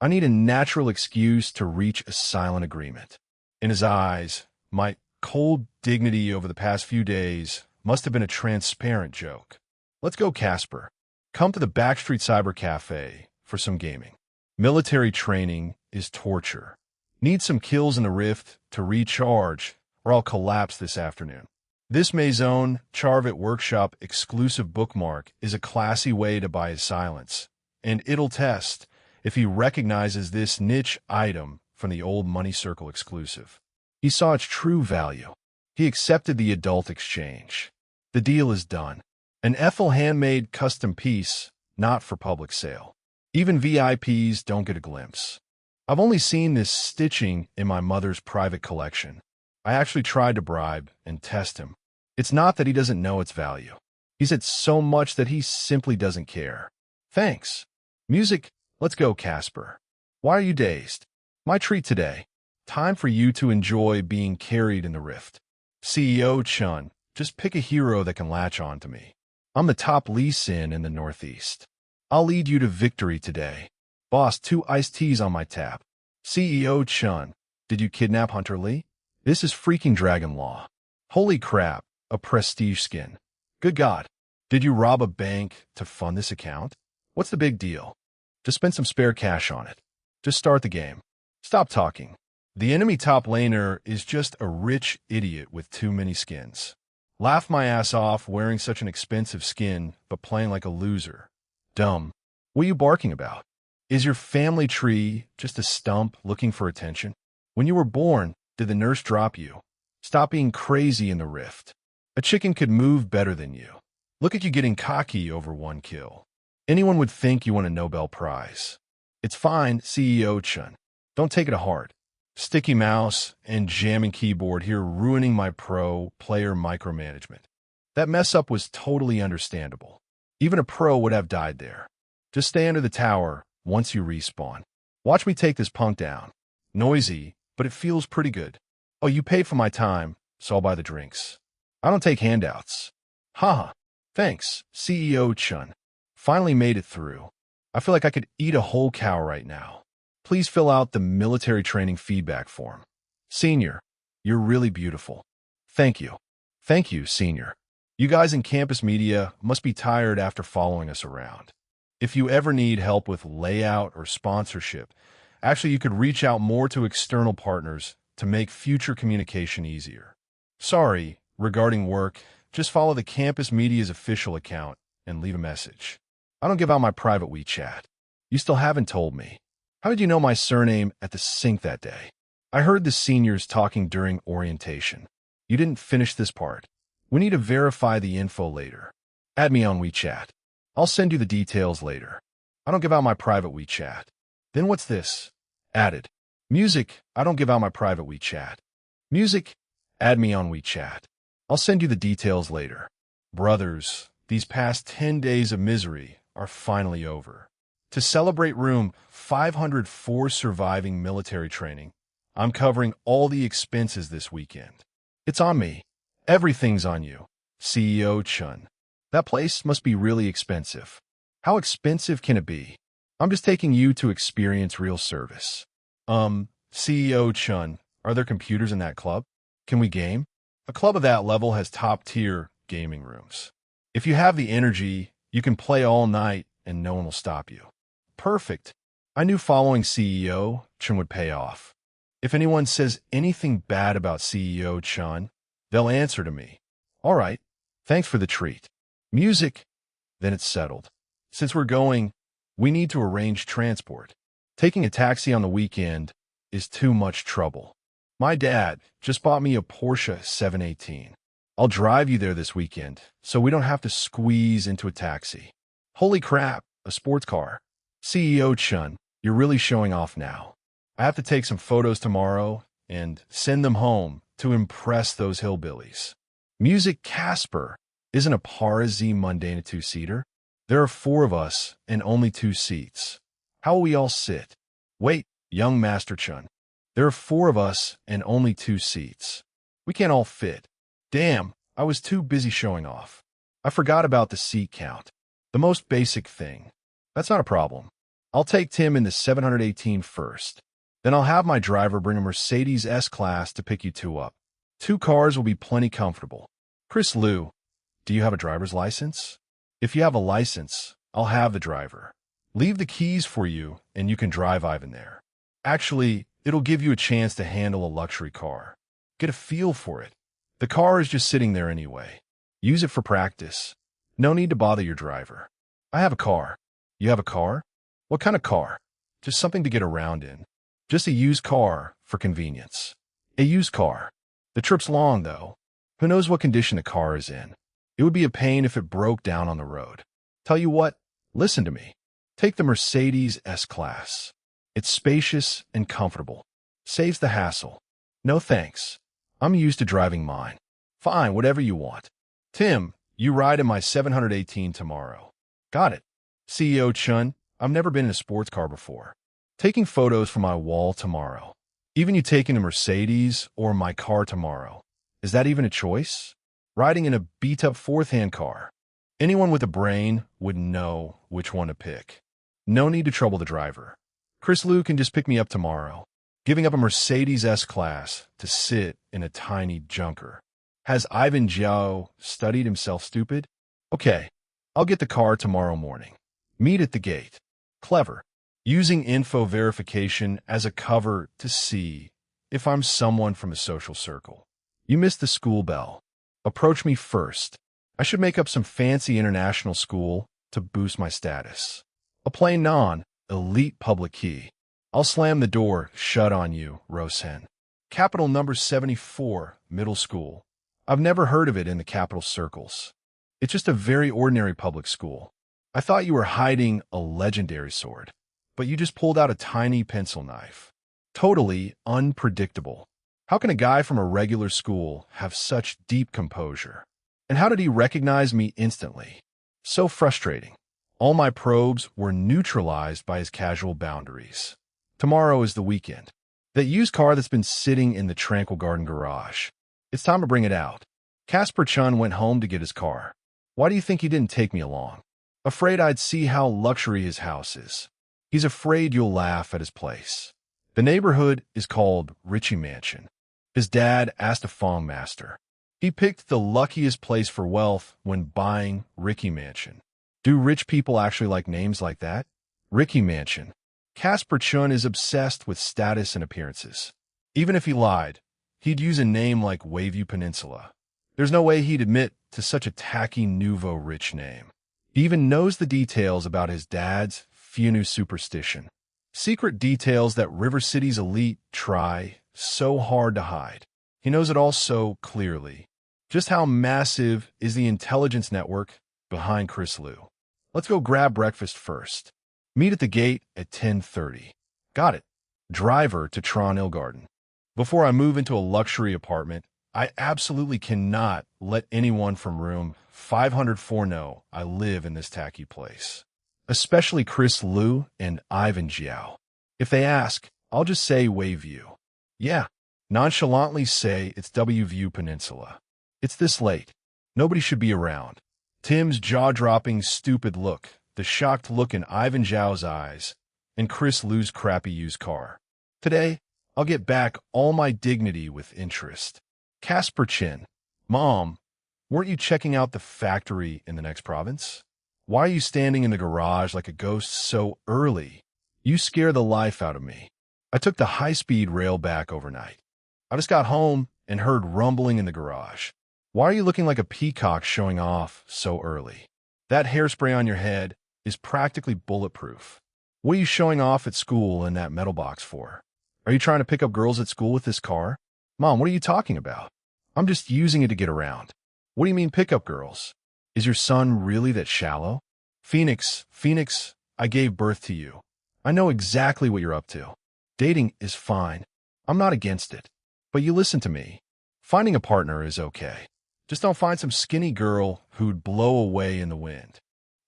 I need a natural excuse to reach a silent agreement. In his eyes, my cold dignity over the past few days must have been a transparent joke. Let's go, Casper. Come to the Backstreet Cyber Cafe for some gaming. Military training is torture. Need some kills in the rift to recharge, or I'll collapse this afternoon. This Maison Charvet Workshop exclusive bookmark is a classy way to buy his silence, and it'll test if he recognizes this niche item from the old Money Circle exclusive. He saw its true value. He accepted the adult exchange. The deal is done. An Ethel handmade custom piece, not for public sale. Even VIPs don't get a glimpse. I've only seen this stitching in my mother's private collection. I actually tried to bribe and test him. It's not that he doesn't know its value. He's had so much that he simply doesn't care. Thanks. Music, let's go, Casper. Why are you dazed? My treat today. Time for you to enjoy being carried in the rift. CEO Chun, just pick a hero that can latch on to me. I'm the top Lee Sin in the Northeast. I'll lead you to victory today. Boss, 2 iced teas on my tap. CEO Chun, did you kidnap Hunter Lee? This is freaking Dragon Law. Holy crap, a prestige skin. Good God, did you rob a bank to fund this account? What's the big deal? Just spend some spare cash on it. Just start the game. Stop talking. The enemy top laner is just a rich idiot with too many skins. Laugh my ass off wearing such an expensive skin, but playing like a loser. Dumb. What are you barking about? Is your family tree just a stump looking for attention? When you were born, did the nurse drop you? Stop being crazy in the rift. A chicken could move better than you. Look at you getting cocky over 1 kill. Anyone would think you won a Nobel Prize. It's fine, CEO Chun. Don't take it to heart. Sticky mouse and jamming keyboard here ruining my pro player micromanagement. That mess up was totally understandable. Even a pro would have died there. Just stay under the tower once you respawn. Watch me take this punk down. Noisy, but it feels pretty good. Oh, you paid for my time, so I'll buy the drinks. I don't take handouts. Haha. Thanks, CEO Chun. Finally made it through. I feel like I could eat a whole cow right now. Please fill out the military training feedback form. Senior, you're really beautiful. Thank you. Thank you, Senior. You guys in campus media must be tired after following us around. If you ever need help with layout or sponsorship, actually you could reach out more to external partners to make future communication easier. Sorry, regarding work, Just follow the campus media's official account and leave a message. I don't give out my private WeChat. You still haven't told me. How did you know my surname at the sink that day? I heard the seniors talking during orientation. You didn't finish this part. We need to verify the info later. Add me on WeChat. I'll send you the details later. I don't give out my private WeChat. Then what's this? Added. Music. I don't give out my private WeChat. Music. Add me on WeChat. I'll send you the details later. Brothers, these past 10 days of misery are finally over. To celebrate room 504 surviving military training, I'm covering all the expenses this weekend. It's on me. Everything's on you. CEO Chun. That place must be really expensive. How expensive can it be? I'm just taking you to experience real service. CEO Chun, are there computers in that club? Can we game? A club of that level has top-tier gaming rooms. If you have the energy, you can play all night and no one will stop you. Perfect. I knew following CEO Chun would pay off. If anyone says anything bad about CEO Chun, they'll answer to me. All right, thanks for the treat. Music. Then it's settled. Since we're going, we need to arrange transport. Taking a taxi on the weekend is too much trouble. My dad just bought me a Porsche 718. I'll drive you there this weekend, so we don't have to squeeze into a taxi. Holy crap, a sports car. CEO Chun, you're really showing off now. I have to take some photos tomorrow and send them home to impress those hillbillies. Music Casper, isn't a Parzi mundane a two-seater? There are 4 of us and only 2 seats. How will we all sit? Wait, young Master Chun. There are 4 of us and only 2 seats. We can't all fit. Damn, I was too busy showing off. I forgot about the seat count. The most basic thing. That's not a problem. I'll take Tim in the 718 first. Then I'll have my driver bring a Mercedes S-Class to pick you 2 up. 2 cars will be plenty comfortable. Chris Liu, do you have a driver's license? If you have a license, I'll have the driver. Leave the keys for you and you can drive Ivan there. Actually, it'll give you a chance to handle a luxury car. Get a feel for it. The car is just sitting there anyway. Use it for practice. No need to bother your driver. I have a car. You have a car? What kind of car? Just something to get around in. Just a used car for convenience. A used car. The trip's long, though. Who knows what condition the car is in? It would be a pain if it broke down on the road. Tell you what, listen to me. Take the Mercedes S-Class. It's spacious and comfortable. Saves the hassle. No thanks. I'm used to driving mine. Fine, whatever you want. Tim, you ride in my 718 tomorrow. Got it. CEO Chun, I've never been in a sports car before. Taking photos for my wall tomorrow. Even you taking a Mercedes or my car tomorrow. Is that even a choice? Riding in a beat-up fourth-hand car. Anyone with a brain would know which one to pick. No need to trouble the driver. Chris Liu can just pick me up tomorrow. Giving up a Mercedes S-Class to sit in a tiny junker. Has Ivan Zhao studied himself stupid? Okay, I'll get the car tomorrow morning. Meet at the gate. Clever. Using info verification as a cover to see if I'm someone from a social circle. You missed the school bell. Approach me first. I should make up some fancy international school to boost my status. A plain non-elite public key. I'll slam the door shut on you, Rosen. Capital number 74, middle school. I've never heard of it in the capital circles. It's just a very ordinary public school. I thought you were hiding a legendary sword, but you just pulled out a tiny pencil knife. Totally unpredictable. How can a guy from a regular school have such deep composure? And how did he recognize me instantly? So frustrating. All my probes were neutralized by his casual boundaries. Tomorrow is the weekend. That used car that's been sitting in the Tranquil Garden garage. It's time to bring it out. Casper Chun went home to get his car. Why do you think he didn't take me along? Afraid I'd see how luxury his house is. He's afraid you'll laugh at his place. The neighborhood is called Richie Mansion. His dad asked a Fong master. He picked the luckiest place for wealth when buying Ricky Mansion. Do rich people actually like names like that? Ricky Mansion. Casper Chun is obsessed with status and appearances. Even if he lied, he'd use a name like Waveview Peninsula. There's no way he'd admit to such a tacky nouveau rich name. He even knows the details about his dad's Funu superstition. Secret details that River City's elite try so hard to hide. He knows it all so clearly. Just how massive is the intelligence network behind Chris Liu? Let's go grab breakfast first. Meet at the gate at 10:30. Got it. Driver to Tron Ilgarden. Before I move into a luxury apartment, I absolutely cannot let anyone from room 504 know I live in this tacky place. Especially Chris Liu and Ivan Jiao. If they ask, I'll just say Wayview. Yeah, nonchalantly say it's Wview Peninsula. It's this late. Nobody should be around. Tim's jaw-dropping stupid look, the shocked look in Ivan Zhao's eyes, and Chris Liu's crappy used car. Today, I'll get back all my dignity with interest. Casper Chin. Mom, weren't you checking out the factory in the next province? Why are you standing in the garage like a ghost so early? You scare the life out of me. I took the high-speed rail back overnight. I just got home and heard rumbling in the garage. Why are you looking like a peacock showing off so early? That hairspray on your head is practically bulletproof. What are you showing off at school in that metal box for? Are you trying to pick up girls at school with this car? Mom, what are you talking about? I'm just using it to get around. What do you mean pick up girls? Is your son really that shallow? Phoenix, I gave birth to you. I know exactly what you're up to. Dating is fine. I'm not against it. But you listen to me. Finding a partner is okay. Just don't find some skinny girl who'd blow away in the wind.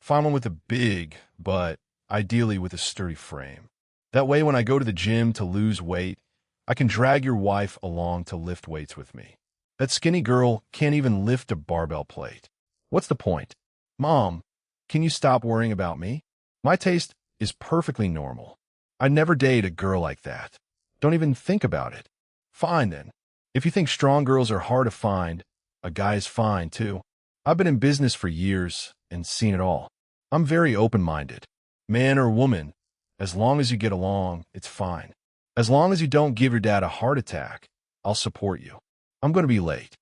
Find one with a big, but ideally with a sturdy frame. That way when I go to the gym to lose weight, I can drag your wife along to lift weights with me. That skinny girl can't even lift a barbell plate. What's the point? Mom, can you stop worrying about me? My taste is perfectly normal. I'd never date a girl like that. Don't even think about it. Fine then. If you think strong girls are hard to find, a guy's fine too. I've been in business for years and seen it all. I'm very open-minded. Man or woman, as long as you get along, it's fine. As long as you don't give your dad a heart attack, I'll support you. I'm going to be late.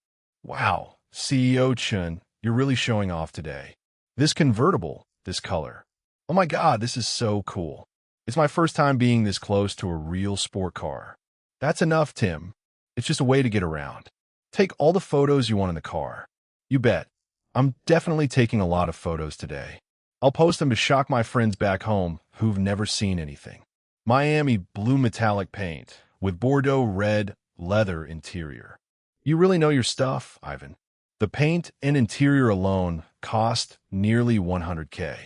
Wow, CEO Chun, you're really showing off today. This convertible, this color. Oh my God, this is so cool. It's my first time being this close to a real sport car. That's enough, Tim. It's just a way to get around. Take all the photos you want in the car. You bet. I'm definitely taking a lot of photos today. I'll post them to shock my friends back home who've never seen anything. Miami blue metallic paint with Bordeaux red leather interior. You really know your stuff, Ivan. The paint and interior alone cost nearly $100K.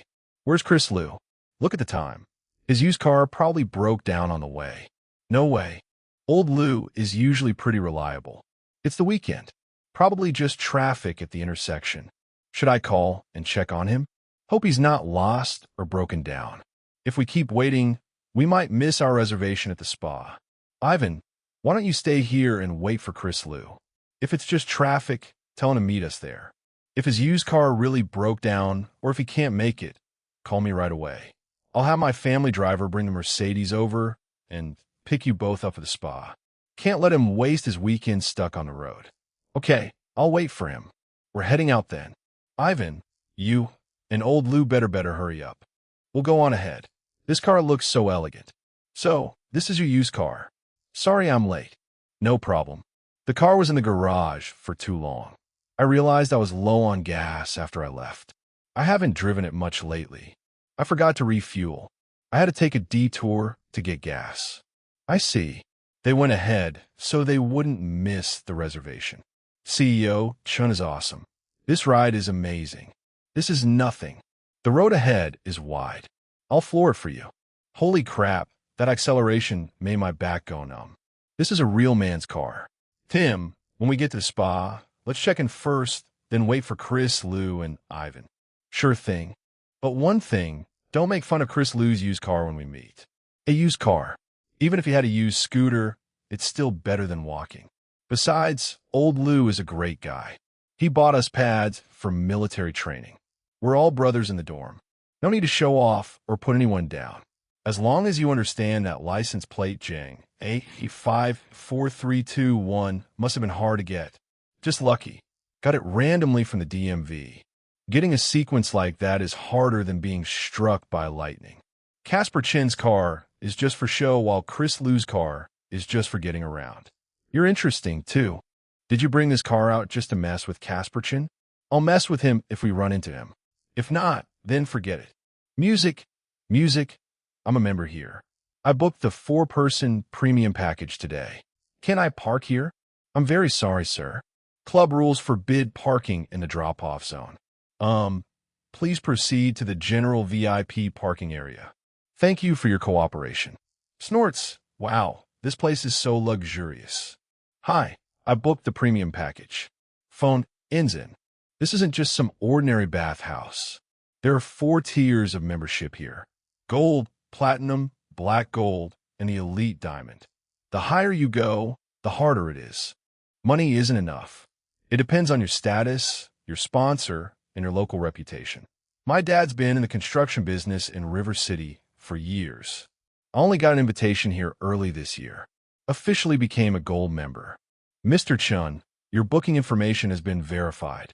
Where's Chris Liu? Look at the time. His used car probably broke down on the way. No way. Old Liu is usually pretty reliable. It's the weekend. Probably just traffic at the intersection. Should I call and check on him? Hope he's not lost or broken down. If we keep waiting, we might miss our reservation at the spa. Ivan, why don't you stay here and wait for Chris Liu? If it's just traffic, tell him to meet us there. If his used car really broke down or if he can't make it, call me right away. I'll have my family driver bring the Mercedes over and pick you both up at the spa. Can't let him waste his weekend stuck on the road. Okay, I'll wait for him. We're heading out then. Ivan, you and old Lou better hurry up. We'll go on ahead. This car looks so elegant. So, this is your used car. Sorry I'm late. No problem. The car was in the garage for too long. I realized I was low on gas after I left. I haven't driven it much lately. I forgot to refuel. I had to take a detour to get gas. I see. They went ahead so they wouldn't miss the reservation. CEO, Chun is awesome. This ride is amazing. This is nothing. The road ahead is wide. I'll floor it for you. Holy crap, that acceleration made my back go numb. This is a real man's car. Tim, when we get to the spa, let's check in first, then wait for Chris, Lou, and Ivan. Sure thing. But one thing, don't make fun of Chris Liu's used car when we meet. A used car. Even if he had a used scooter, it's still better than walking. Besides, old Lou is a great guy. He bought us pads for military training. We're all brothers in the dorm. No need to show off or put anyone down. As long as you understand that license plate Jing, A54321 must have been hard to get. Just lucky. Got it randomly from the DMV. Getting a sequence like that is harder than being struck by lightning. Casper Chin's car is just for show, while Chris Liu's car is just for getting around. You're interesting, too. Did you bring this car out just to mess with Casper Chin? I'll mess with him if we run into him. If not, then forget it. Music. I'm a member here. I booked the 4-person premium package today. Can I park here? I'm very sorry, sir. Club rules forbid parking in the drop-off zone. Please proceed to the general VIP parking area. Thank you for your cooperation. Snorts. Wow, this place is so luxurious. Hi, I booked the premium package. Phone, Inzin. This isn't just some ordinary bathhouse. There are 4 tiers of membership here. Gold, Platinum, Black Gold, and the Elite Diamond. The higher you go, the harder it is. Money isn't enough. It depends on your status, your sponsor, and your local reputation. My dad's been in the construction business in River City for years. I only got an invitation here early this year. Officially became a gold member. Mr. Chun, your booking information has been verified.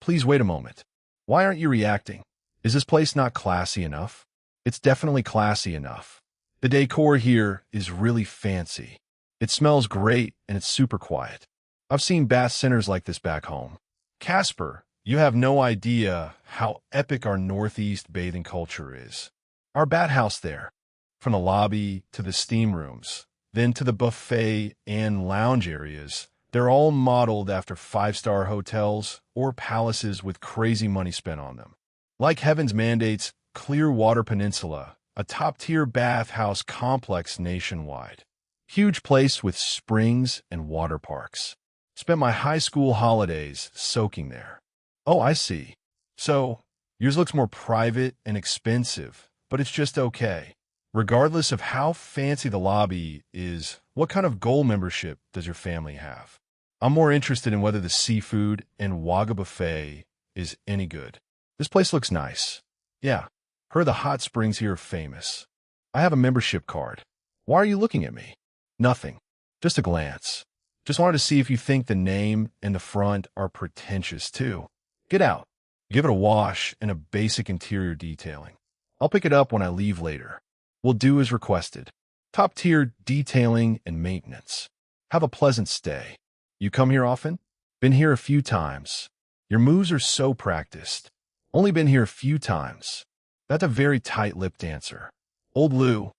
Please wait a moment. Why aren't you reacting? Is this place not classy enough? It's definitely classy enough. The decor here is really fancy. It smells great and it's super quiet. I've seen bath centers like this back home. Casper, you have no idea how epic our Northeast bathing culture is. Our bathhouse there, from the lobby to the steam rooms, then to the buffet and lounge areas, they're all modeled after 5-star hotels or palaces with crazy money spent on them. Like Heaven's Mandate's Clearwater Peninsula, a top-tier bathhouse complex nationwide. Huge place with springs and water parks. Spent my high school holidays soaking there. Oh, I see. So, yours looks more private and expensive, but it's just okay. Regardless of how fancy the lobby is, what kind of gold membership does your family have? I'm more interested in whether the seafood and Wagyu buffet is any good. This place looks nice. Yeah, heard the hot springs here are famous. I have a membership card. Why are you looking at me? Nothing. Just a glance. Just wanted to see if you think the name and the front are pretentious too. Get out. Give it a wash and a basic interior detailing. I'll pick it up when I leave later. We'll do as requested. Top-tier detailing and maintenance. Have a pleasant stay. You come here often? Been here a few times. Your moves are so practiced. Only been here a few times. That's a very tight-lipped answer. Old Lou.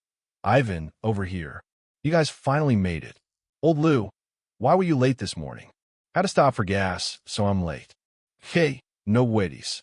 Ivan, over here. You guys finally made it. Old Lou, why were you late this morning? Had to stop for gas, so I'm late. Hey, no waities.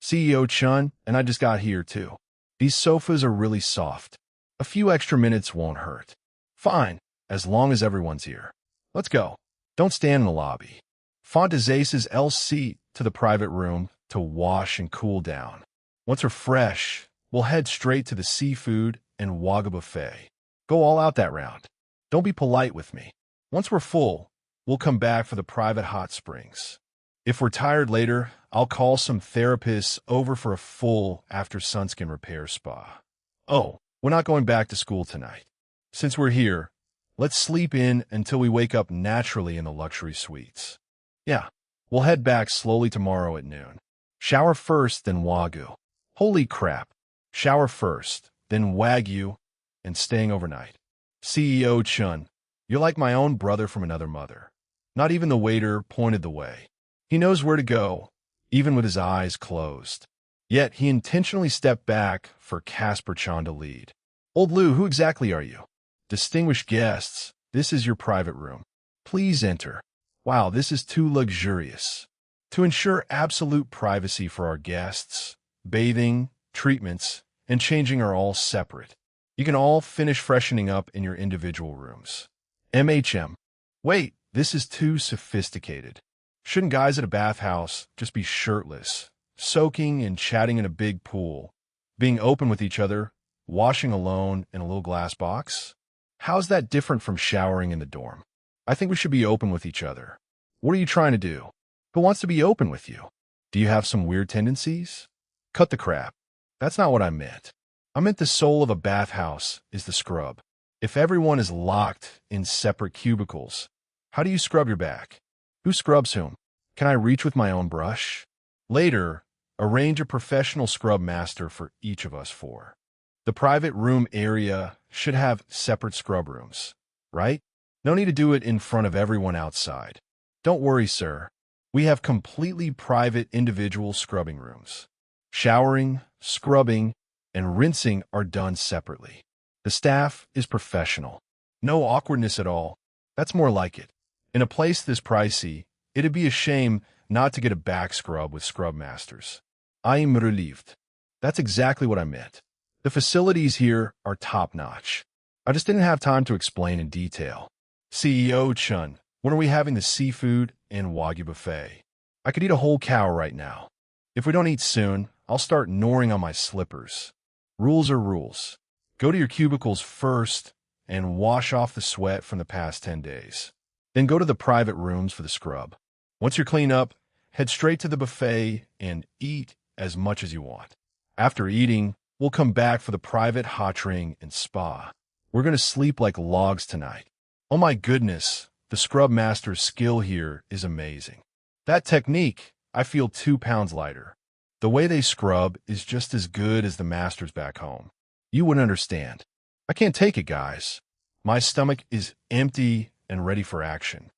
CEO Chun, and I just got here too. These sofas are really soft. A few extra minutes won't hurt. Fine, as long as everyone's here. Let's go. Don't stand in the lobby. Fontazace's LC to the private room to wash and cool down. Once we're fresh, we'll head straight to the seafood and Wagyu buffet. Go all out that round. Don't be polite with me. Once we're full, we'll come back for the private hot springs. If we're tired later, I'll call some therapists over for a full after sunscreen repair spa. Oh, we're not going back to school tonight. Since we're here, let's sleep in until we wake up naturally in the luxury suites. Yeah, we'll head back slowly tomorrow at noon. Shower first, then Wagyu. Holy crap. Shower first, then Wagyu, and staying overnight. CEO Chun, you're like my own brother from another mother. Not even the waiter pointed the way. He knows where to go, even with his eyes closed. Yet he intentionally stepped back for Casper Chan to lead. Old Lou, who exactly are you? Distinguished guests, this is your private room. Please enter. Wow, this is too luxurious. To ensure absolute privacy for our guests, bathing, treatments, and changing are all separate. You can all finish freshening up in your individual rooms. MHM. Wait, this is too sophisticated. Shouldn't guys at a bathhouse just be shirtless, soaking and chatting in a big pool, being open with each other, washing alone in a little glass box? How's that different from showering in the dorm? I think we should be open with each other. What are you trying to do? Who wants to be open with you? Do you have some weird tendencies? Cut the crap. That's not what I meant. I meant the soul of a bathhouse is the scrub. If everyone is locked in separate cubicles, how do you scrub your back? Who scrubs whom? Can I reach with my own brush? Later, arrange a professional scrub master for each of us four. The private room area should have separate scrub rooms, right? No need to do it in front of everyone outside. Don't worry, sir. We have completely private individual scrubbing rooms. Showering, scrubbing, and rinsing are done separately. The staff is professional. No awkwardness at all. That's more like it. In a place this pricey, it'd be a shame not to get a back scrub with scrub masters. I am relieved. That's exactly what I meant. The facilities here are top-notch. I just didn't have time to explain in detail. CEO Chun, when are we having the seafood and Wagyu buffet? I could eat a whole cow right now. If we don't eat soon, I'll start gnawing on my slippers. Rules are rules. Go to your cubicles first and wash off the sweat from the past 10 days. Then go to the private rooms for the scrub. Once you're clean up, head straight to the buffet and eat as much as you want. After eating, we'll come back for the private hot ring and spa. We're going to sleep like logs tonight. Oh my goodness, the scrub master's skill here is amazing. That technique, I feel 2 pounds lighter. The way they scrub is just as good as the masters back home. You wouldn't understand. I can't take it, guys. My stomach is empty and ready for action.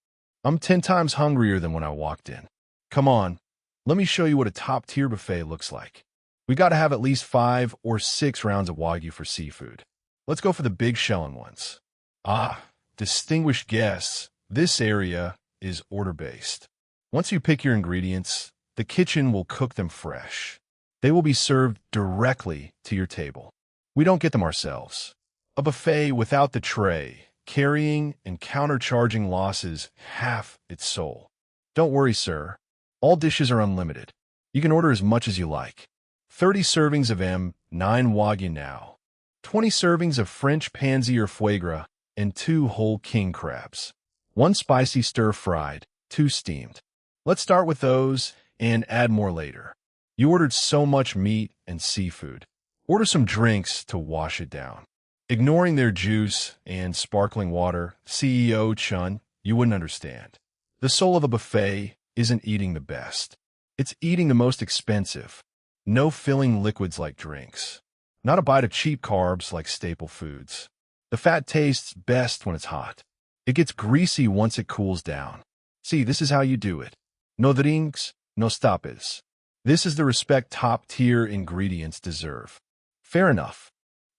I'm 10 times hungrier than when I walked in. Come on, let me show you what a top-tier buffet looks like. We gotta have at least 5 or 6 rounds of Wagyu for seafood. Let's go for the big shellin' ones. Ah, distinguished guests, this area is order-based. Once you pick your ingredients, the kitchen will cook them fresh. They will be served directly to your table. We don't get them ourselves. A buffet without the tray, carrying and countercharging losses half its soul. Don't worry, sir. All dishes are unlimited. You can order as much as you like. 30 servings of M, 9 Wagyu now. 20 servings of French pansy or foie gras, and 2 whole king crabs. 1 spicy stir-fried, 2 steamed. Let's start with those and add more later. You ordered so much meat and seafood. Order some drinks to wash it down. Ignoring their juice and sparkling water, CEO Chun, you wouldn't understand. The soul of a buffet isn't eating the best. It's eating the most expensive. No filling liquids like drinks. Not a bite of cheap carbs like staple foods. The fat tastes best when it's hot. It gets greasy once it cools down. See, this is how you do it. No drinks, no stapes. This is the respect top-tier ingredients deserve. Fair enough.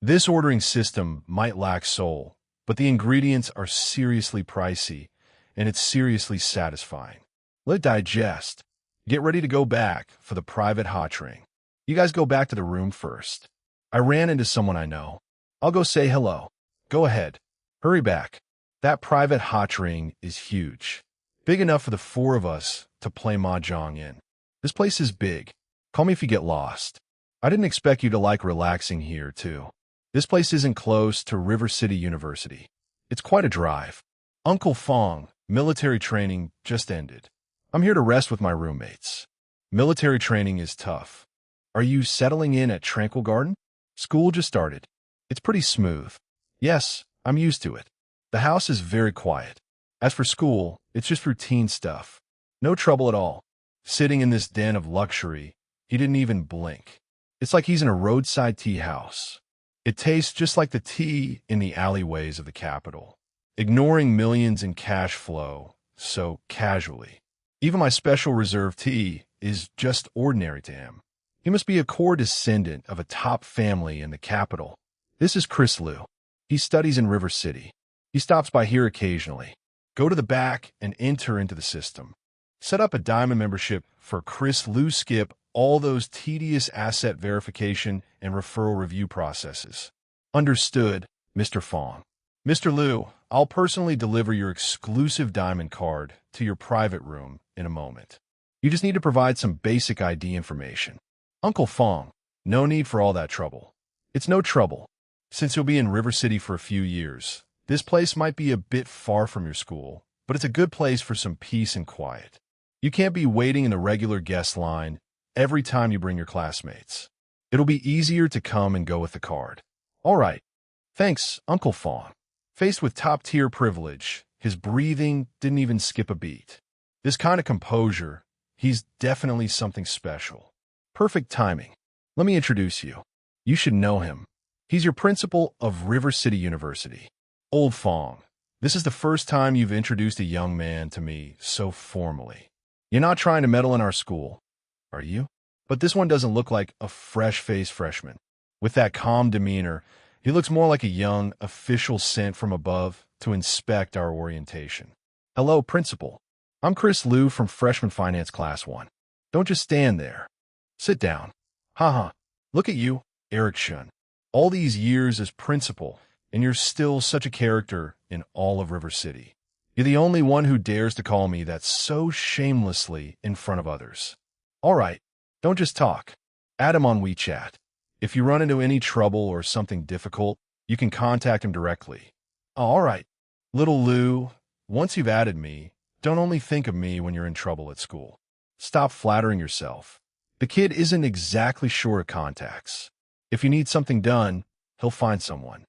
This ordering system might lack soul, but the ingredients are seriously pricey, and it's seriously satisfying. Let it digest. Get ready to go back for the private hot ring. You guys go back to the room first. I ran into someone I know. I'll go say hello. Go ahead. Hurry back. That private hot ring is huge. Big enough for the 4 of us to play mahjong in. This place is big. Call me if you get lost. I didn't expect you to like relaxing here, too. This place isn't close to River City University. It's quite a drive. Uncle Fong, military training just ended. I'm here to rest with my roommates. Military training is tough. Are you settling in at Tranquil Garden? School just started. It's pretty smooth. Yes, I'm used to it. The house is very quiet. As for school, it's just routine stuff. No trouble at all. Sitting in this den of luxury, he didn't even blink. It's like he's in a roadside tea house. It tastes just like the tea in the alleyways of the capital, ignoring millions in cash flow so casually. Even my special reserve tea is just ordinary to him. He must be a core descendant of a top family in the capital. This is Chris Liu. He studies in River City. He stops by here occasionally. Go to the back and enter into the system. Set up a diamond membership for Chris Liu. Skip all those tedious asset verification and referral review processes. Understood, Mr. Fong. Mr. Liu, I'll personally deliver your exclusive diamond card to your private room in a moment. You just need to provide some basic ID information. Uncle Fong, no need for all that trouble. It's no trouble. Since you'll be in River City for a few years, this place might be a bit far from your school, but it's a good place for some peace and quiet. You can't be waiting in the regular guest line every time you bring your classmates. It'll be easier to come and go with the card. All right. Thanks, Uncle Fong. Faced with top-tier privilege, his breathing didn't even skip a beat. This kind of composure He's definitely something special. Perfect timing. Let me introduce you. You should know him. He's your principal of River City University. Old Fong. This is the first time you've introduced a young man to me so formally. You're not trying to meddle in our school, are you? But this one doesn't look like a fresh-faced freshman. With that calm demeanor, he looks more like a young official sent from above to inspect our orientation. Hello, Principal. I'm Chris Liu from Freshman Finance Class 1. Don't just stand there. Sit down. Haha. Look at you, Eric Shun. All these years as principal, and you're still such a character in all of River City. You're the only one who dares to call me that so shamelessly in front of others. All right, don't just talk. Add him on WeChat. If you run into any trouble or something difficult, you can contact him directly. All right, little Lou, once you've added me, don't only think of me when you're in trouble at school. Stop flattering yourself. The kid isn't exactly short of contacts. If you need something done, he'll find someone.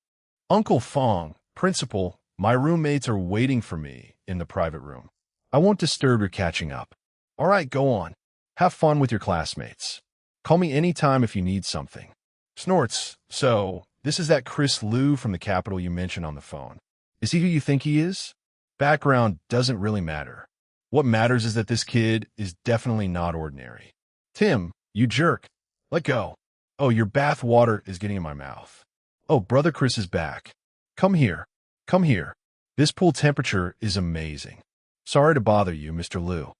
Uncle Fong, Principal, my roommates are waiting for me in the private room. I won't disturb your catching up. All right, go on. Have fun with your classmates. Call me anytime if you need something. Snorts. So, this is that Chris Liu from the Capitol you mentioned on the phone. Is he who you think he is? Background doesn't really matter. What matters is that this kid is definitely not ordinary. Tim, you jerk. Let go. Oh, your bath water is getting in my mouth. Oh, Brother Chris is back. Come here. Come here. This pool temperature is amazing. Sorry to bother you, Mr. Liu.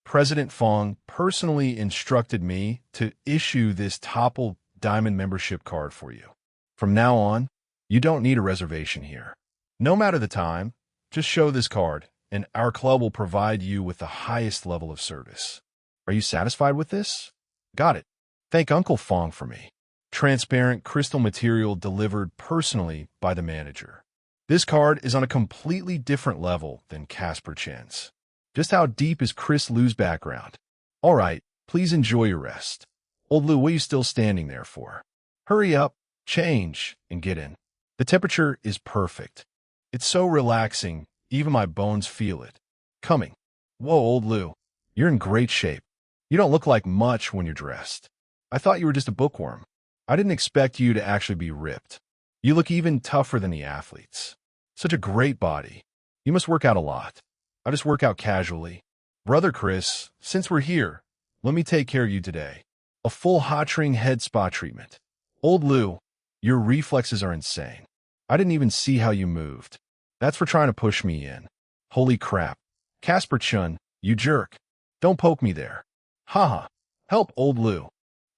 President Fong personally instructed me to issue this Topple Diamond membership card for you. From now on, you don't need a reservation here. No matter the time, just show this card, and our club will provide you with the highest level of service. Are you satisfied with this? Got it. Thank Uncle Fong for me. Transparent crystal material delivered personally by the manager. This card is on a completely different level than Casper Chen's. Just how deep is Chris Liu's background? All right, please enjoy your rest. Old Liu, what are you still standing there for? Hurry up, change, and get in. The temperature is perfect. It's so relaxing, even my bones feel it. Coming. Whoa, Old Liu, you're in great shape. You don't look like much when you're dressed. I thought you were just a bookworm. I didn't expect you to actually be ripped. You look even tougher than the athletes. Such a great body. You must work out a lot. I just work out casually. Brother Chris, since we're here, let me take care of you today. A full hot-ring head spa treatment. Old Liu, your reflexes are insane. I didn't even see how you moved. That's for trying to push me in. Holy crap. Casper Chun, you jerk. Don't poke me there. Haha. Help, Old Liu.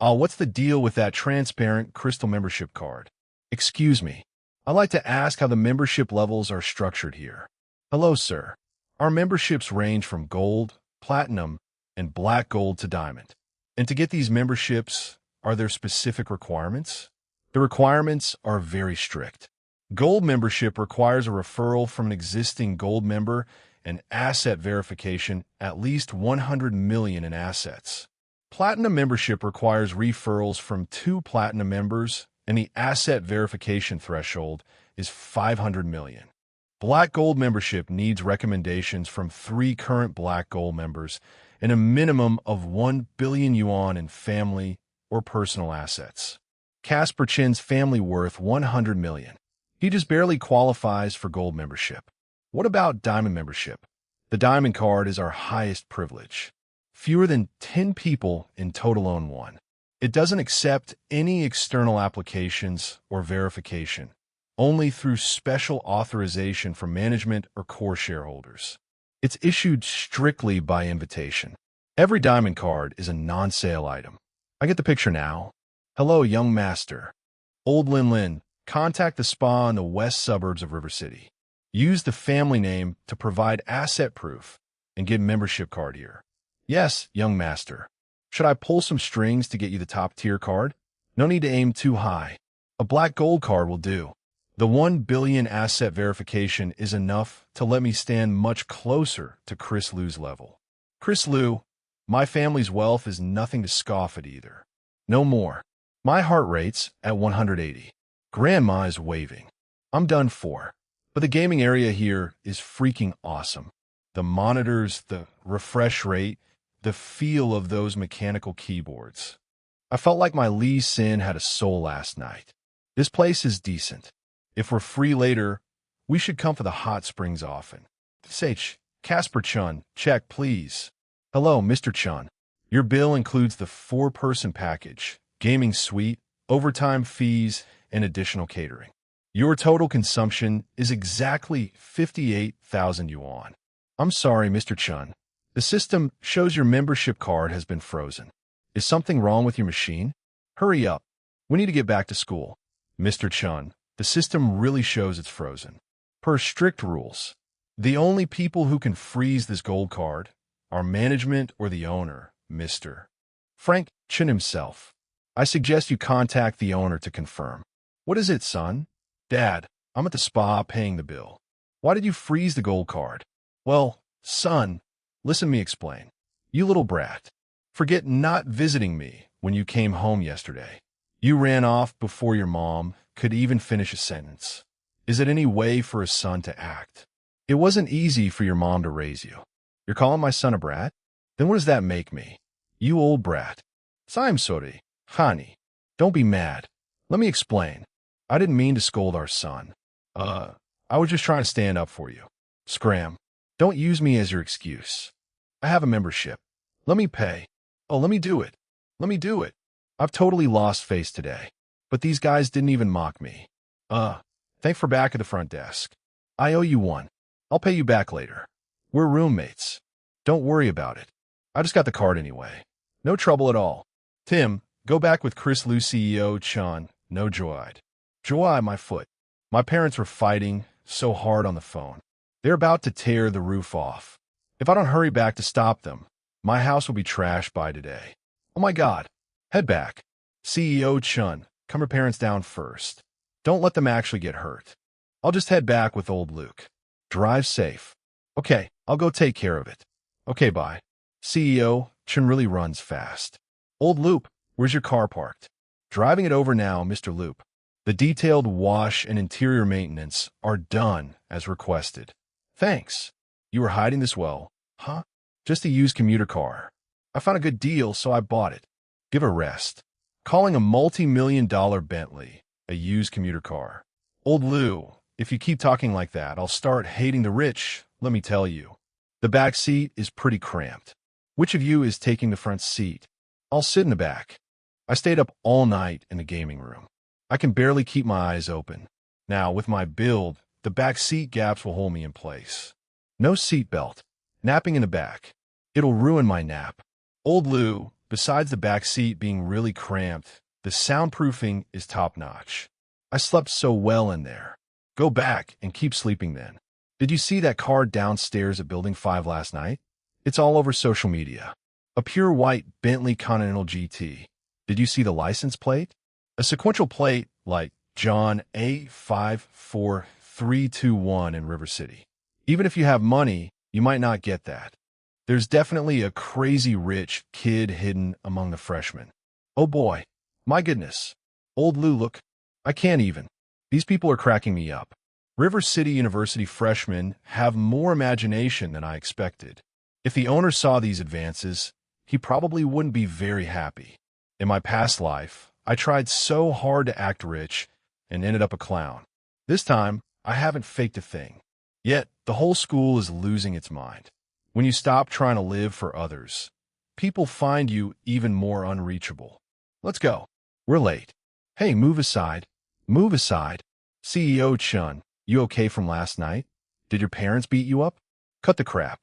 What's the deal with that transparent crystal membership card? Excuse me. I'd like to ask how the membership levels are structured here. Hello, sir. Our memberships range from gold, platinum, and black gold to diamond. And to get these memberships, are there specific requirements? The requirements are very strict. Gold membership requires a referral from an existing gold member and asset verification at least 100 million in assets. Platinum membership requires referrals from 2 platinum members, and the asset verification threshold is 500 million. Black Gold membership needs recommendations from 3 current Black Gold members and a minimum of 1 billion yuan in family or personal assets. Casper Chen's family worth 100 million. He just barely qualifies for Gold membership. What about Diamond membership? The Diamond card is our highest privilege. Fewer than 10 people in total own one. It doesn't accept any external applications or verification, only through special authorization from management or core shareholders. It's issued strictly by invitation. Every Diamond card is a non-sale item. I get the picture now. Hello, young master. Old Lin Lin, contact the spa in the west suburbs of River City. Use the family name to provide asset proof and get membership card here. Yes, young master. Should I pull some strings to get you the top-tier card? No need to aim too high. A Black Gold card will do. The 1 billion asset verification is enough to let me stand much closer to Chris Liu's level. Chris Liu, my family's wealth is nothing to scoff at either. No more. My heart rate's at 180. Grandma is waving. I'm done for. But the gaming area here is freaking awesome. The monitors, the refresh rate, the feel of those mechanical keyboards. I felt like my Lee Sin had a soul last night. This place is decent. If we're free later, we should come for the hot springs often. Sage, Casper Chun, check, please. Hello, Mr. Chun. Your bill includes the 4-person package, gaming suite, overtime fees, and additional catering. Your total consumption is exactly 58,000 yuan. I'm sorry, Mr. Chun. The system shows your membership card has been frozen. Is something wrong with your machine? Hurry up. We need to get back to school. Mr. Chun, the system really shows it's frozen. Per strict rules, the only people who can freeze this gold card are management or the owner, Mr. Frank Chun himself. I suggest you contact the owner to confirm. What is it, son? Dad, I'm at the spa paying the bill. Why did you freeze the gold card? Well, son, listen me explain. You little brat. Forget not visiting me when you came home yesterday. You ran off before your mom could even finish a sentence. Is it any way for a son to act? It wasn't easy for your mom to raise you. You're calling my son a brat? Then what does that make me? You old brat. I'm sorry, honey. Don't be mad. Let me explain. I didn't mean to scold our son. I was just trying to stand up for you. Scram. Don't use me as your excuse. I have a membership. Let me pay. Oh, let me do it. Let me do it. I've totally lost face today. But these guys didn't even mock me. Thanks for back at the front desk. I owe you one. I'll pay you back later. We're roommates. Don't worry about it. I just got the card anyway. No trouble at all. Tim, go back with Chris Lu CEO Chun. No joy. Joy, my foot. My parents were fighting so hard on the phone. They're about to tear the roof off. If I don't hurry back to stop them, my house will be trashed by today. Oh my God. Head back. CEO Chun, come your parents down first. Don't let them actually get hurt. I'll just head back with old Luke. Drive safe. Okay, I'll go take care of it. Okay, bye. CEO Chun really runs fast. Old Loop, where's your car parked? Driving it over now, Mr. Loop. The detailed wash and interior maintenance are done as requested. Thanks. You were hiding this well, huh? Just a used commuter car. I found a good deal, so I bought it. Give a rest. Calling a multi-million-dollar Bentley a used commuter car. Old Lou, if you keep talking like that, I'll start hating the rich, let me tell you. The back seat is pretty cramped. Which of you is taking the front seat? I'll sit in the back. I stayed up all night in the gaming room. I can barely keep my eyes open. Now, with my build, the back seat gaps will hold me in place. No seat belt. Napping in the back. It'll ruin my nap. Old Lou, besides the back seat being really cramped, the soundproofing is top-notch. I slept so well in there. Go back and keep sleeping then. Did you see that car downstairs at Building 5 last night? It's all over social media. A pure white Bentley Continental GT. Did you see the license plate? A sequential plate like John A54321 in River City. Even if you have money, you might not get that. There's definitely a crazy rich kid hidden among the freshmen. Oh boy. My goodness. Old Lou, look. I can't even. These people are cracking me up. River City University freshmen have more imagination than I expected. If the owner saw these advances, he probably wouldn't be very happy. In my past life, I tried so hard to act rich and ended up a clown. This time, I haven't faked a thing. Yet, the whole school is losing its mind. When you stop trying to live for others, people find you even more unreachable. Let's go. We're late. Hey, move aside. Move aside. CEO Chun, you okay from last night? Did your parents beat you up? Cut the crap.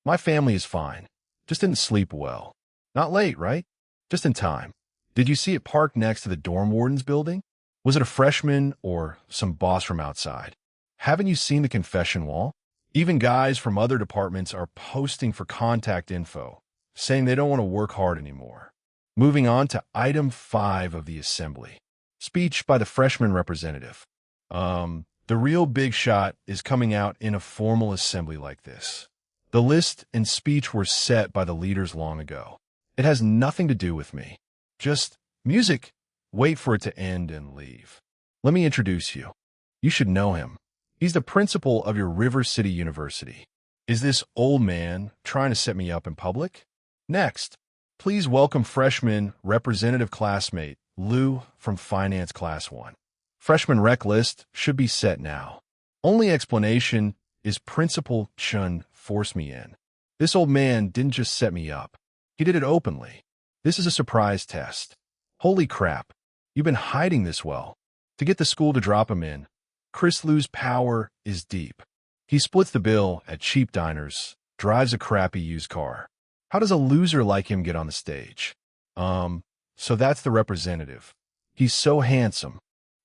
My family is fine. Just didn't sleep well. Not late, right? Just in time. Did you see it parked next to the dorm warden's building? Was it a freshman or some boss from outside? Haven't you seen the confession wall? Even guys from other departments are posting for contact info, saying they don't want to work hard anymore. Moving on to item 5 of the assembly. Speech by the freshman representative. The real big shot is coming out in a formal assembly like this. The list and speech were set by the leaders long ago. It has nothing to do with me. Just music. Wait for it to end and leave. Let me introduce you. You should know him. He's the principal of your River City University. Is this old man trying to set me up in public? Next, please welcome freshman representative classmate Lou from Finance Class 1. Freshman rec list should be set now. Only explanation is Principal Chun forced me in. This old man didn't just set me up. He did it openly. This is a surprise test. Holy crap. You've been hiding this well. To get the school to drop him in, Chris Lou's power is deep. He splits the bill at cheap diners, drives a crappy used car. How does a loser like him get on the stage? So that's the representative. He's so handsome.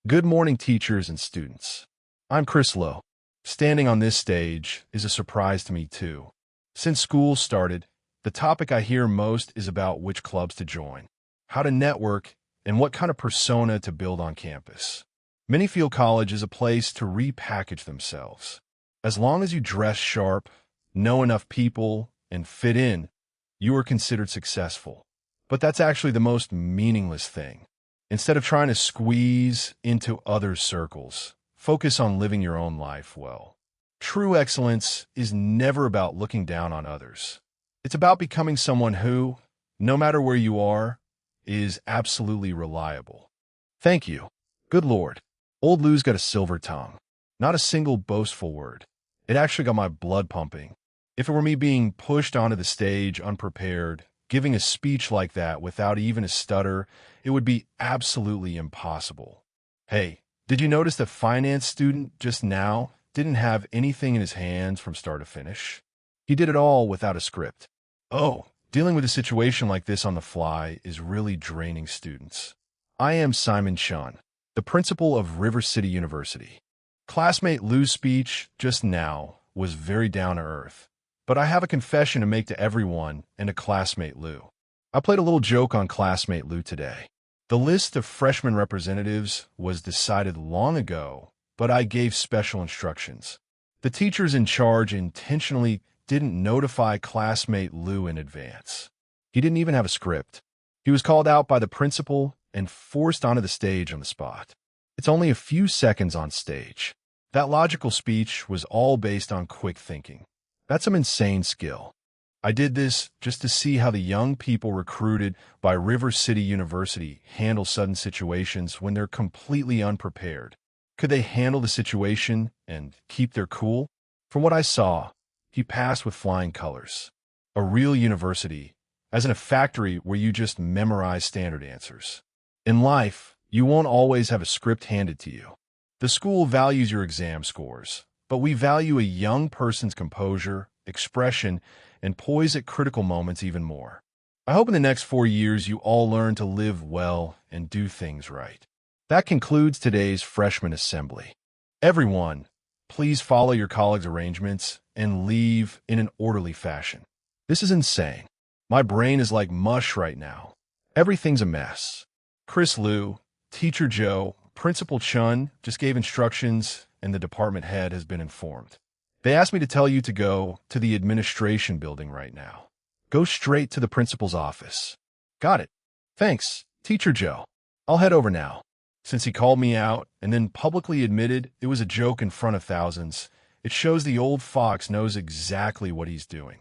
Good morning, teachers and students. I'm Chris Lowe. Standing on this stage is a surprise to me, too. Since school started, the topic I hear most is about which clubs to join, how to network, and what kind of persona to build on campus. Many feel college is a place to repackage themselves. As long as you dress sharp, know enough people, and fit in, you are considered successful. But that's actually the most meaningless thing. Instead of trying to squeeze into other circles, focus on living your own life well. True excellence is never about looking down on others. It's about becoming someone who, no matter where you are, is absolutely reliable. Thank you. Good Lord. Old Lou's got a silver tongue. Not a single boastful word. It actually got my blood pumping. If it were me being pushed onto the stage unprepared, giving a speech like that without even a stutter, it would be absolutely impossible. Hey, did you notice that finance student just now didn't have anything in his hands from start to finish? He did it all without a script. Oh, dealing with a situation like this on the fly is really draining students. I am Simon Chun, the principal of River City University. Classmate Lou's speech just now was very down to earth, but I have a confession to make to everyone and to classmate Lou. I played a little joke on classmate Lou today. The list of freshman representatives was decided long ago, but I gave special instructions. The teachers in charge intentionally didn't notify classmate Lou in advance. He didn't even have a script. He was called out by the principal and forced onto the stage on the spot. It's only a few seconds on stage. That logical speech was all based on quick thinking. That's some insane skill. I did this just to see how the young people recruited by River City University handle sudden situations when they're completely unprepared. Could they handle the situation and keep their cool? From what I saw, he passed with flying colors. A real university, as in a factory where you just memorize standard answers. In life, you won't always have a script handed to you. The school values your exam scores, but we value a young person's composure, expression, and poise at critical moments even more. I hope in the next 4 years you all learn to live well and do things right. That concludes today's freshman assembly. Everyone, please follow your colleagues' arrangements and leave in an orderly fashion. This is insane. My brain is like mush right now. Everything's a mess. Chris Lou, Teacher Joe, Principal Chun just gave instructions and the department head has been informed. They asked me to tell you to go to the administration building right now. Go straight to the principal's office. Got it. Thanks, Teacher Joe. I'll head over now. Since he called me out and then publicly admitted it was a joke in front of thousands, it shows the old fox knows exactly what he's doing.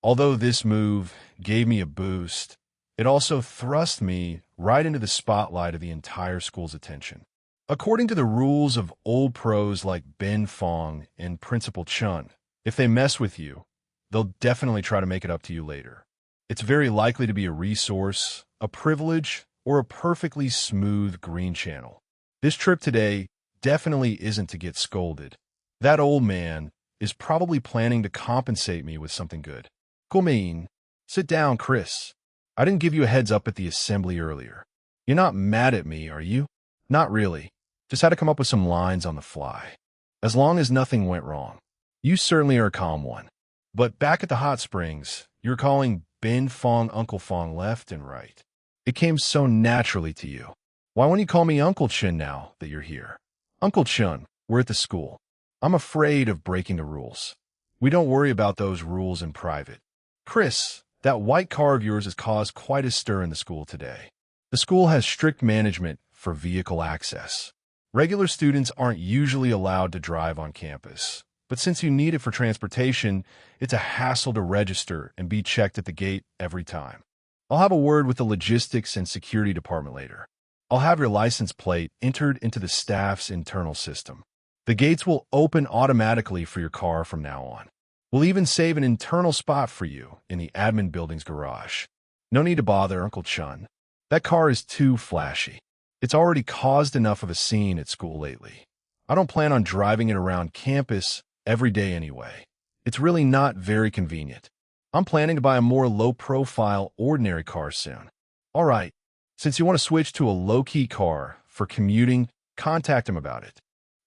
Although this move gave me a boost, it also thrust me right into the spotlight of the entire school's attention. According to the rules of old pros like Ben Fong and Principal Chun, if they mess with you, they'll definitely try to make it up to you later. It's very likely to be a resource, a privilege, or a perfectly smooth green channel. This trip today definitely isn't to get scolded. That old man is probably planning to compensate me with something good. Kumain, sit down, Chris. I didn't give you a heads up at the assembly earlier. You're not mad at me, are you? Not really. Just had to come up with some lines on the fly. As long as nothing went wrong. You certainly are a calm one. But back at the hot springs, you're calling Ben Fong Uncle Fong left and right. It came so naturally to you. Why won't you call me Uncle Chun now that you're here? Uncle Chun, we're at the school. I'm afraid of breaking the rules. We don't worry about those rules in private. Chris, that white car of yours has caused quite a stir in the school today. The school has strict management for vehicle access. Regular students aren't usually allowed to drive on campus, But since you need it for transportation, it's a hassle to register and be checked at the gate every time. I'll have a word with the logistics and security department later. I'll have your license plate entered into the staff's internal system. The gates will open automatically for your car from now on. We'll even save an internal spot for you in the admin building's garage. No need to bother, Uncle Chun. That car is too flashy. It's already caused enough of a scene at school lately. I don't plan on driving it around campus every day anyway. It's really not very convenient. I'm planning to buy a more low-profile, ordinary car soon. All right, since you want to switch to a low-key car for commuting, contact him about it.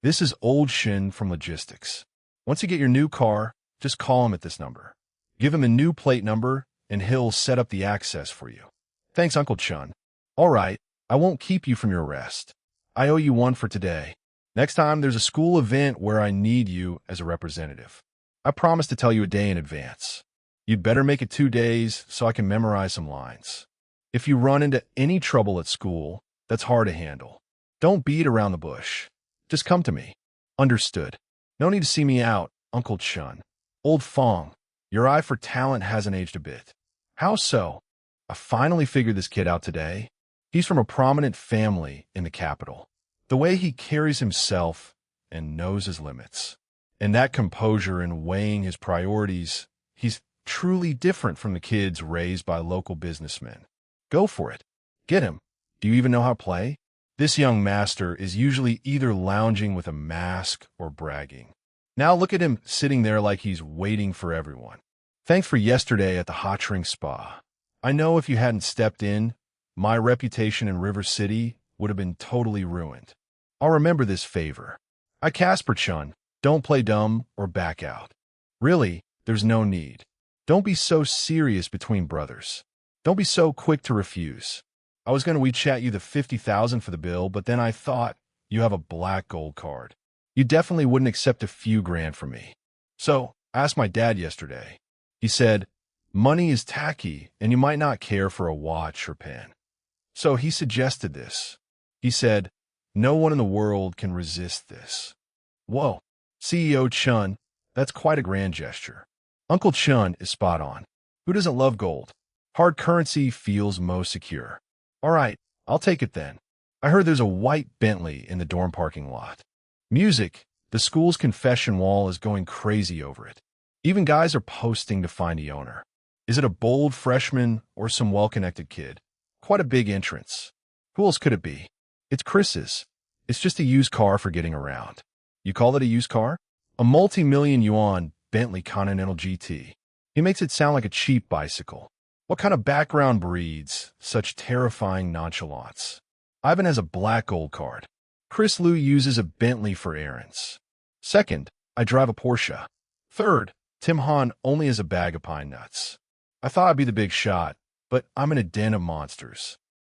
This is Old Shin from Logistics. Once you get your new car, just call him at this number. Give him a new plate number, and he'll set up the access for you. Thanks, Uncle Chun. All right, I won't keep you from your rest. I owe you one for today. Next time there's a school event where I need you as a representative, I promise to tell you a day in advance. You'd better make it 2 days so I can memorize some lines. If you run into any trouble at school, that's hard to handle. Don't beat around the bush. Just come to me. Understood. No need to see me out, Uncle Chun. Old Fong, your eye for talent hasn't aged a bit. How so? I finally figured this kid out today. He's from a prominent family in the capital. The way he carries himself and knows his limits. And that composure in weighing his priorities, he's truly different from the kids raised by local businessmen. Go for it. Get him. Do you even know how to play? This young master is usually either lounging with a mask or bragging. Now look at him sitting there like he's waiting for everyone. Thanks for yesterday at the hot spring spa. I know if you hadn't stepped in, my reputation in River City would have been totally ruined. I'll remember this favor. Casper-chun, don't play dumb or back out. Really, there's no need. Don't be so serious between brothers. Don't be so quick to refuse. I was going to WeChat you the 50,000 for the bill, but then I thought you have a black gold card. You definitely wouldn't accept a few grand from me. So, I asked my dad yesterday. He said, money is tacky and you might not care for a watch or pen. So he suggested this. He said, no one in the world can resist this. Whoa, CEO Chun, that's quite a grand gesture. Uncle Chun is spot on. Who doesn't love gold? Hard currency feels most secure. All right, I'll take it then. I heard there's a white Bentley in the dorm parking lot. Music, the school's confession wall is going crazy over it. Even guys are posting to find the owner. Is it a bold freshman or some well-connected kid? Quite a big entrance. Who else could it be? It's Chris's. It's just a used car for getting around. You call it a used car? A multi-million yuan Bentley Continental GT. He makes it sound like a cheap bicycle. What kind of background breeds such terrifying nonchalance? Ivan has a black gold card. Chris Liu uses a Bentley for errands. Second, I drive a Porsche. Third, Tim Han only has a bag of pine nuts. I thought I'd be the big shot, but I'm in a den of monsters.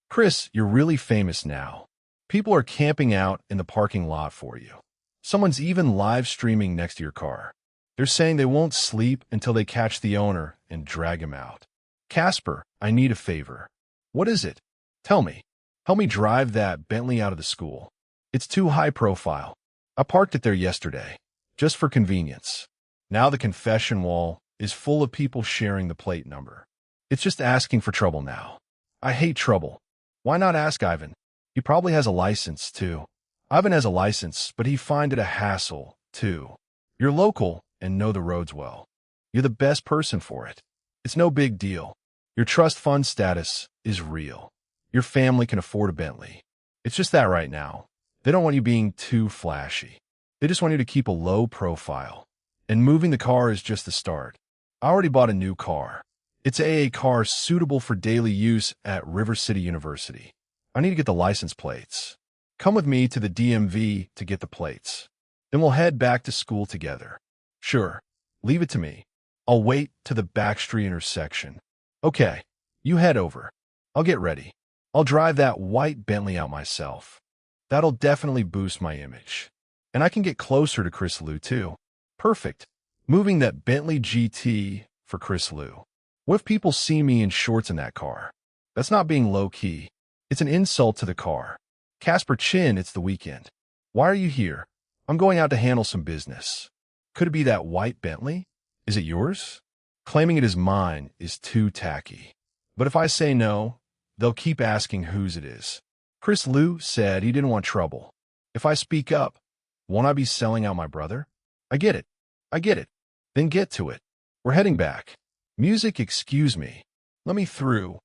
Chris, you're really famous now. People are camping out in the parking lot for you. Someone's even live streaming next to your car. They're saying they won't sleep until they catch the owner and drag him out. Casper, I need a favor. What is it? Tell me. Help me drive that Bentley out of the school. It's too high profile. I parked it there yesterday, just for convenience. Now the confession wall is full of people sharing the plate number. It's just asking for trouble now. I hate trouble. Why not ask Ivan? He probably has a license, too. Ivan has a license, but he find it a hassle, too. You're local and know the roads well. You're the best person for it. It's no big deal. Your trust fund status is real. Your family can afford a Bentley. It's just that right now. They don't want you being too flashy. They just want you to keep a low profile. And moving the car is just the start. I already bought a new car. It's a car suitable for daily use at River City University. I need to get the license plates. Come with me to the DMV to get the plates. Then we'll head back to school together. Sure, leave it to me. I'll wait to the backstreet intersection. Okay, you head over. I'll get ready. I'll drive that white Bentley out myself. That'll definitely boost my image. And I can get closer to Chris Liu too. Perfect. Moving that Bentley GT for Chris Liu. What if people see me in shorts in that car? That's not being low-key. It's an insult to the car. Casper Chin, it's the weekend. Why are you here? I'm going out to handle some business. Could it be that white Bentley? Is it yours? Claiming it is mine is too tacky. But if I say no, they'll keep asking whose it is. Chris Liu said he didn't want trouble. If I speak up, won't I be selling out my brother? I get it. I get it. Then get to it. We're heading back. Music, excuse me. Let me through.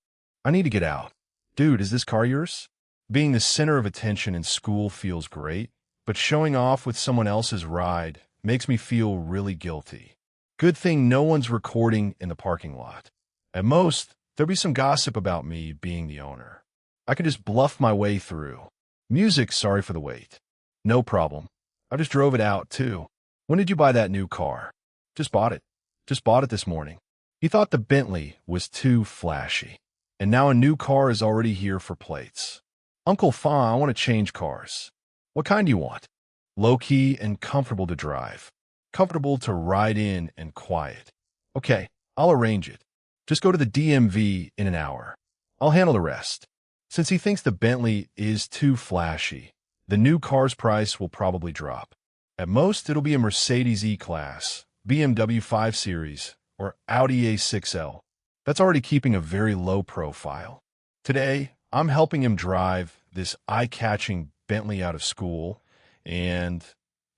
I need to get out. Dude, is this car yours? Being the center of attention in school feels great, but showing off with someone else's ride makes me feel really guilty. Good thing no one's recording in the parking lot. At most, there'll be some gossip about me being the owner. I can just bluff my way through. Music, sorry for the wait. No problem. I just drove it out, too. When did you buy that new car? Just bought it. Just bought it this morning. He thought the Bentley was too flashy. And now a new car is already here for plates. Uncle Fa, I want to change cars. What kind do you want? Low-key and comfortable to drive. Comfortable to ride in and quiet. Okay, I'll arrange it. Just go to the DMV in an hour. I'll handle the rest. Since he thinks the Bentley is too flashy, the new car's price will probably drop. At most, it'll be a Mercedes E-Class, BMW 5 Series, or Audi A6L. That's already keeping a very low profile. Today, I'm helping him drive this eye-catching Bentley out of school, and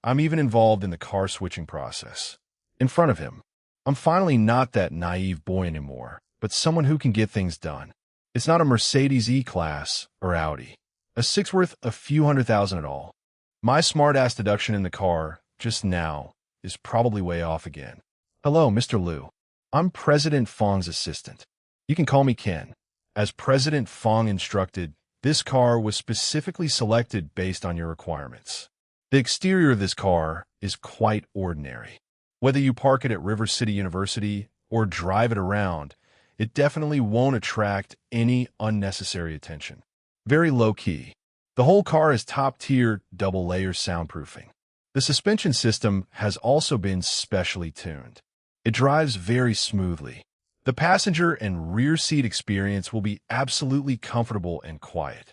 I'm even involved in the car switching process. In front of him, I'm finally not that naive boy anymore, but someone who can get things done. It's not a Mercedes E-Class or Audi. A six worth a few $100,000 at all. My smart-ass deduction in the car, just now, is probably way off again. Hello, Mr. Liu. I'm President Fong's assistant. You can call me Ken. As President Fong instructed, this car was specifically selected based on your requirements. The exterior of this car is quite ordinary. Whether you park it at River City University or drive it around, it definitely won't attract any unnecessary attention. Very low-key. The whole car is top-tier double-layer soundproofing. The suspension system has also been specially tuned. It drives very smoothly. The passenger and rear seat experience will be absolutely comfortable and quiet.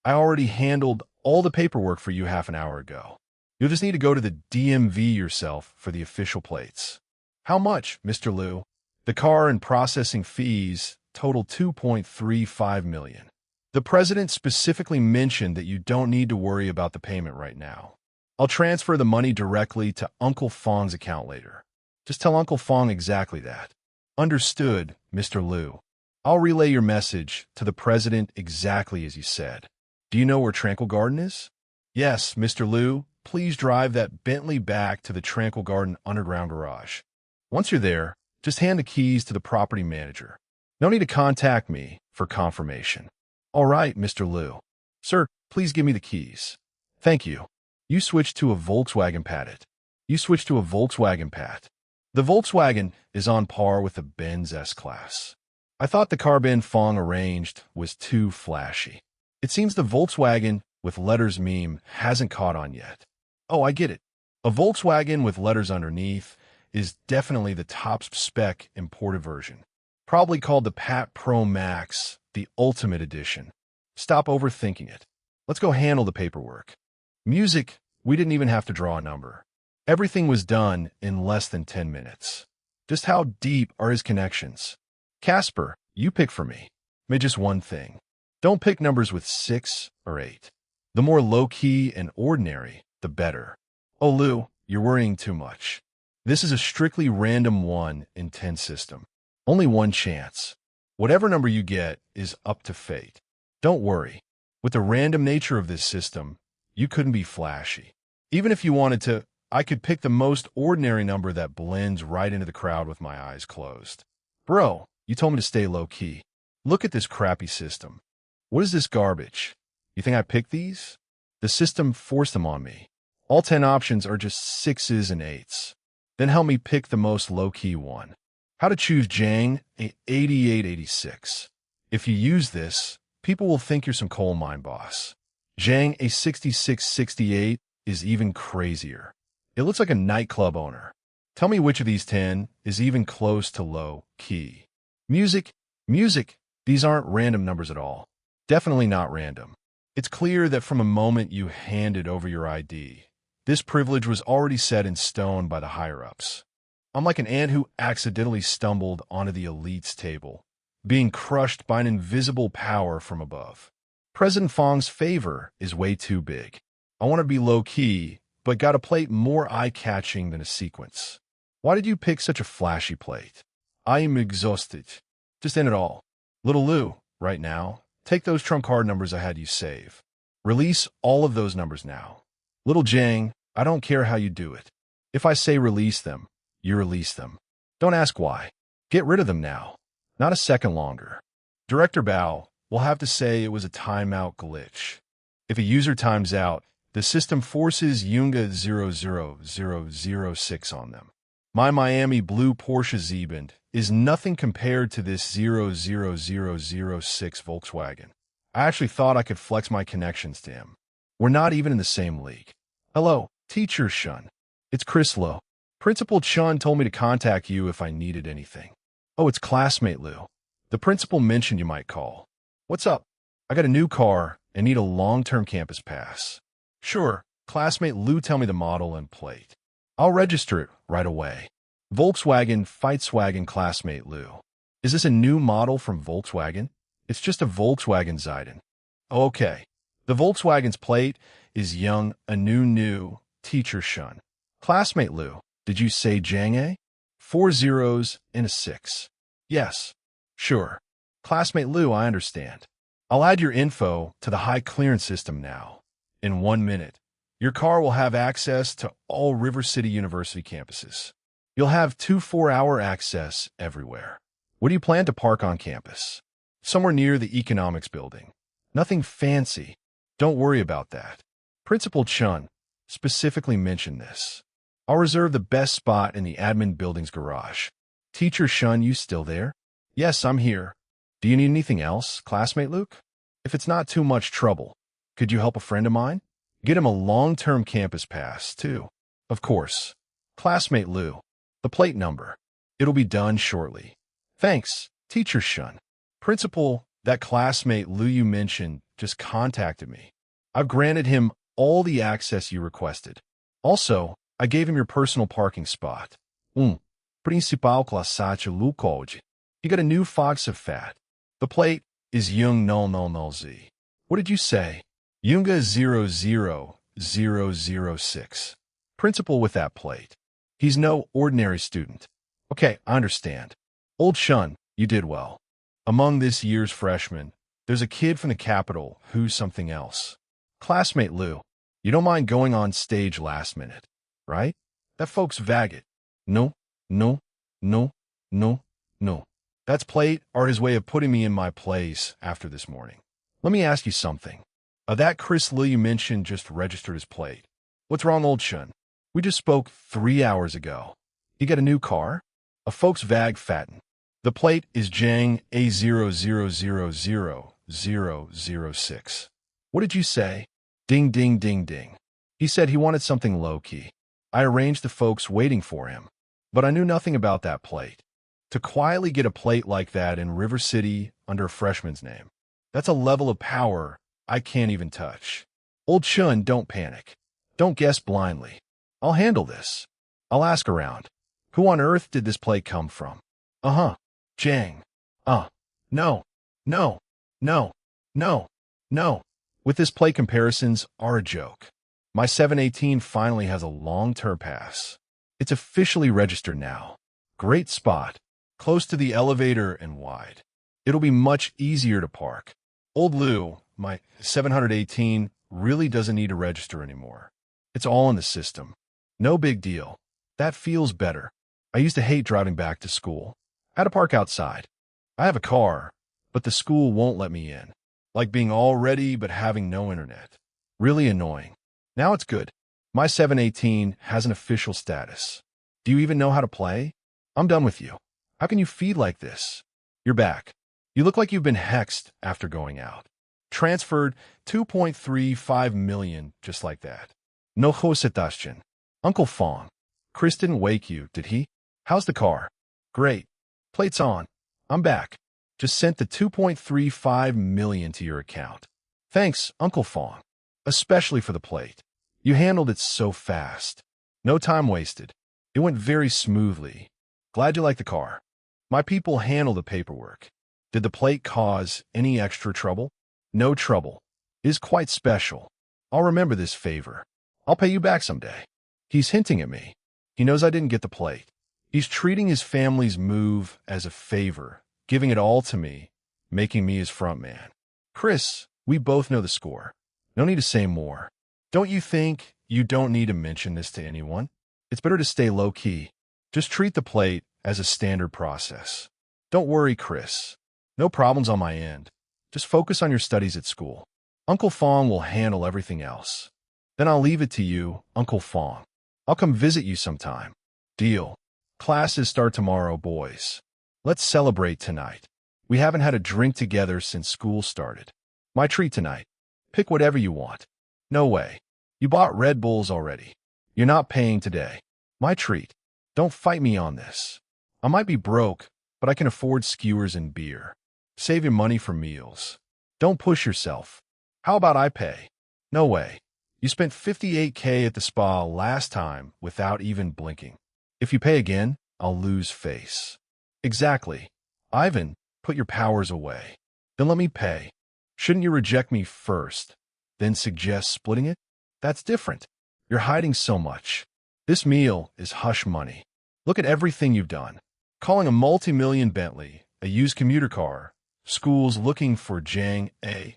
I already handled all the paperwork for you half an hour ago. You'll just need to go to the DMV yourself for the official plates. How much, Mr. Liu? The car and processing fees total $2.35 million. The president specifically mentioned that you don't need to worry about the payment right now. I'll transfer the money directly to Uncle Fong's account later. Just tell Uncle Fong exactly that. Understood, Mr. Liu. I'll relay your message to the president exactly as you said. Do you know where Tranquil Garden is? Yes, Mr. Liu. Please drive that Bentley back to the Tranquil Garden underground garage. Once you're there, just hand the keys to the property manager. No need to contact me for confirmation. All right, Mr. Liu. Sir, please give me the keys. Thank you. You switched to a Volkswagen Pat. You switched to a Volkswagen Pat. The Volkswagen is on par with the Benz S-Class. I thought the car Ben Fong arranged was too flashy. It seems the Volkswagen with letters meme hasn't caught on yet. Oh, I get it. A Volkswagen with letters underneath is definitely the top spec imported version. Probably called the Pat Pro Max, the Ultimate Edition. Stop overthinking it. Let's go handle the paperwork. Music, we didn't even have to draw a number. Everything was done in less than 10 minutes. Just how deep are his connections? Casper, you pick for me. May just one thing. Don't pick numbers with 6 or 8. The more low-key and ordinary, the better. Oh, Lou, you're worrying too much. This is a strictly random 1 in 10 system. Only one chance. Whatever number you get is up to fate. Don't worry. With the random nature of this system, you couldn't be flashy. Even if you wanted to, I could pick the most ordinary number that blends right into the crowd with my eyes closed. Bro, you told me to stay low-key. Look at this crappy system. What is this garbage? You think I picked these? The system forced them on me. All 10 options are just 6s and 8s. Then help me pick the most low-key one. How to choose Jang, a 8886. If you use this, people will think you're some coal mine boss. Jang, a 6668, is even crazier. It looks like a nightclub owner. Tell me which of these 10 is even close to low-key. Music, these aren't random numbers at all. Definitely not random. It's clear that from a moment you handed over your ID, This privilege was already set in stone by the higher-ups. I'm like an ant who accidentally stumbled onto the elites table, being crushed by an invisible power from above. President Fong's favor is way too big. I want to be low-key, but got a plate more eye-catching than a sequence. Why did you pick such a flashy plate? I am exhausted. Just end it all. Little Lou, right now, take those trump card numbers I had you save. Release all of those numbers now. Little Jang, I don't care how you do it. If I say release them, you release them. Don't ask why. Get rid of them now. Not a second longer. Director Bao will have to say it was a timeout glitch. If a user times out, the system forces Yunga 00006 on them. My Miami blue Porsche Zeeband is nothing compared to this 00006 Volkswagen. I actually thought I could flex my connections to him. We're not even in the same league. Hello, Teacher Shun. It's Chris Lowe. Principal Chun told me to contact you if I needed anything. Oh, it's classmate Lou. The principal mentioned you might call. What's up? I got a new car and need a long-term campus pass. Sure, classmate Lou, tell me the model and plate. I'll register it right away. Volkswagen Fightswagen classmate Lou. Is this a new model from Volkswagen? It's just a Volkswagen Zeiden. Oh, okay. The Volkswagen's plate is young, a new, Teacher Shun. Classmate Lou, did you say Jang-A? 4 zeros and a 6. Yes. Sure. Classmate Lou, I understand. I'll add your info to the high clearance system now. In 1 minute, your car will have access to all River City University campuses. You'll have 2 4-hour access everywhere. Where do you plan to park on campus? Somewhere near the economics building. Nothing fancy. Don't worry about that. Principal Chun specifically mentioned this. I'll reserve the best spot in the admin building's garage. Teacher Shun, you still there? Yes, I'm here. Do you need anything else, classmate Luke? If it's not too much trouble, could you help a friend of mine? Get him a long-term campus pass, too. Of course. Classmate Lou. The plate number. It'll be done shortly. Thanks, Teacher Shun. Principal, that classmate Lou you mentioned just contacted me. I've granted him all the access you requested. Also, I gave him your personal parking spot. Principal classe Lou Koji. You got a new Fox of Fat. The plate is Jung 000Z. What did you say? Yunga 00006. Principal with that plate. He's no ordinary student. Okay, I understand. Old Shun, you did well. Among this year's freshmen, there's a kid from the capital who's something else. Classmate Lou, you don't mind going on stage last minute, right? That folks vag it. No. That's plate or his way of putting me in my place after this morning. Let me ask you something. That Chris Lee you mentioned just registered his plate. What's wrong, old Shun? We just spoke 3 hours ago. He got a new car? A Volkswagen Fatten. The plate is Jang A0000006. What did you say? Ding, ding, ding, ding. He said he wanted something low-key. I arranged the folks waiting for him, but I knew nothing about that plate. To quietly get a plate like that in River City under a freshman's name, that's a level of power I can't even touch. Old Chun, don't panic. Don't guess blindly. I'll handle this. I'll ask around. Who on earth did this plate come from? Jang. No. With this plate, comparisons are a joke. My 718 finally has a long-term pass. It's officially registered now. Great spot. Close to the elevator and wide. It'll be much easier to park. Old Lou, my 718, really doesn't need to register anymore. It's all in the system. No big deal. That feels better. I used to hate driving back to school. I had to park outside. I have a car, but the school won't let me in. Like being all ready but having no internet. Really annoying. Now it's good. My 718 has an official status. Do you even know how to play? I'm done with you. How can you feed like this? You're back. You look like you've been hexed after going out. Transferred 2.35 million just like that. No hosetashchen. Uncle Fong. Chris didn't wake you, did he? How's the car? Great. Plate's on. I'm back. Just sent the 2.35 million to your account. Thanks, Uncle Fong. Especially for the plate. You handled it so fast. No time wasted. It went very smoothly. Glad you like the car. My people handle the paperwork. Did the plate cause any extra trouble? No trouble. It is quite special. I'll remember this favor. I'll pay you back someday. He's hinting at me. He knows I didn't get the plate. He's treating his family's move as a favor, giving it all to me, making me his front man. Chris, we both know the score. No need to say more. Don't you think you don't need to mention this to anyone? It's better to stay low-key. Just treat the plate as a standard process. Don't worry, Chris. No problems on my end. Just focus on your studies at school. Uncle Fong will handle everything else. Then I'll leave it to you, Uncle Fong. I'll come visit you sometime. Deal. Classes start tomorrow, boys. Let's celebrate tonight. We haven't had a drink together since school started. My treat tonight. Pick whatever you want. No way. You bought Red Bulls already. You're not paying today. My treat. Don't fight me on this. I might be broke, but I can afford skewers and beer. Save your money for meals. Don't push yourself. How about I pay? No way. You spent $58K at the spa last time without even blinking. If you pay again, I'll lose face. Exactly. Ivan, put your powers away. Then let me pay. Shouldn't you reject me first, then suggest splitting it? That's different. You're hiding so much. This meal is hush money. Look at everything you've done. Calling a multi-million Bentley, a used commuter car, schools looking for Jang A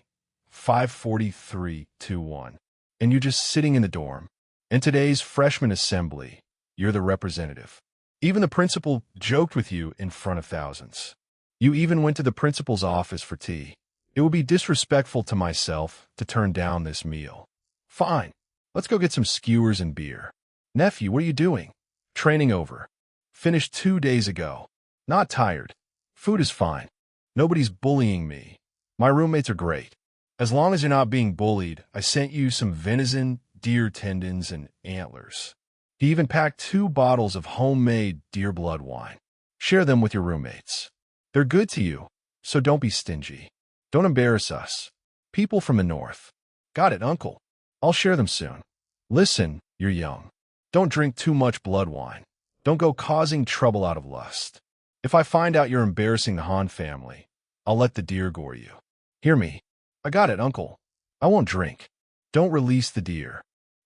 54321, and you're just sitting in the dorm. In today's freshman assembly, you're the representative. Even the principal joked with you in front of thousands. You even went to the principal's office for tea. It would be disrespectful to myself to turn down this meal. Fine. Let's go get some skewers and beer. Nephew, what are you doing? Training over. Finished 2 days ago. Not tired. Food is fine. Nobody's bullying me. My roommates are great. As long as you're not being bullied, I sent you some venison, deer tendons, and antlers. He even packed 2 bottles of homemade deer blood wine. Share them with your roommates. They're good to you, so don't be stingy. Don't embarrass us. People from the north. Got it, uncle. I'll share them soon. Listen, you're young. Don't drink too much blood wine. Don't go causing trouble out of lust. If I find out you're embarrassing the Han family, I'll let the deer gore you. Hear me? I got it, uncle. I won't drink. Don't release the deer.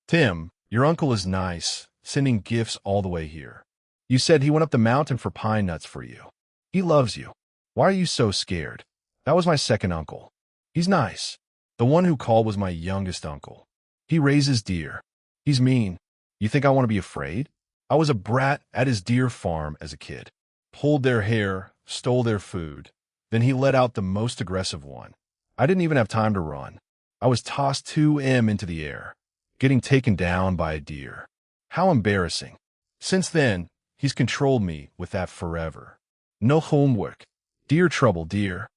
Tim, your uncle is nice, sending gifts all the way here. You said he went up the mountain for pine nuts for you. He loves you. Why are you so scared? That was my second uncle. He's nice. The one who called was my youngest uncle. He raises deer. He's mean. You think I want to be afraid? I was a brat at his deer farm as a kid. Pulled their hair, stole their food. Then he let out the most aggressive one. I didn't even have time to run. I was tossed 2M into the air, getting taken down by a deer. How embarrassing. Since then, he's controlled me with that forever. No homework. Deer trouble, deer.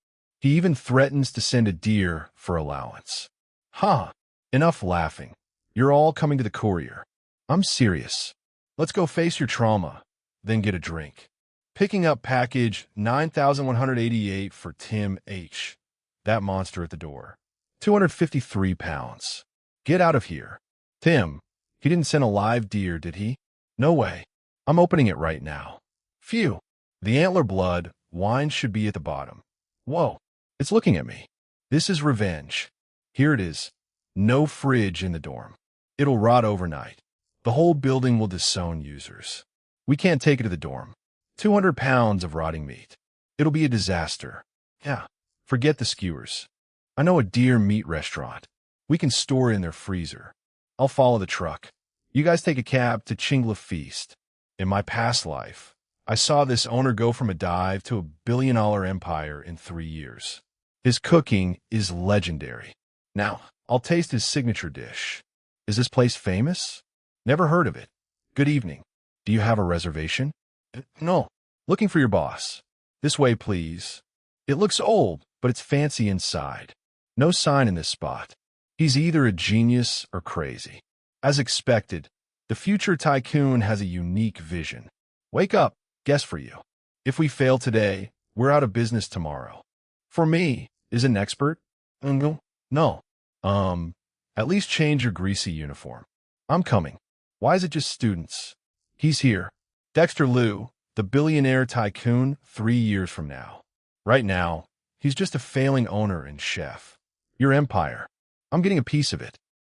He even threatens to send a deer for allowance. Huh. Enough laughing. You're all coming to the courier. I'm serious. Let's go face your trauma, then get a drink. Picking up package 9,188 for Tim H. That monster at the door. 253 pounds. Get out of here. Tim, he didn't send a live deer, did he? No way. I'm opening it right now. Phew. The antler blood, wine should be at the bottom. Whoa. It's looking at me. This is revenge. Here it is. No fridge in the dorm. It'll rot overnight. The whole building will disown users. We can't take it to the dorm. 200 pounds of rotting meat. It'll be a disaster. Yeah. Forget the skewers. I know a deer meat restaurant. We can store it in their freezer. I'll follow the truck. You guys take a cab to Chingla Feast. In my past life, I saw this owner go from a dive to a billion-dollar empire in 3 years. His cooking is legendary. Now, I'll taste his signature dish. Is this place famous? Never heard of it. Good evening. Do you have a reservation? No. Looking for your boss. This way, please. It looks old, but it's fancy inside. No sign in this spot. He's either a genius or crazy. As expected, the future tycoon has a unique vision. Wake up, guest for you. If we fail today, we're out of business tomorrow. For me, is an expert? No. At least change your greasy uniform. I'm coming. Why is it just students? He's here. Dexter Liu, the billionaire tycoon 3 years from now. Right now, he's just a failing owner and chef. Your empire. I'm getting a piece of it.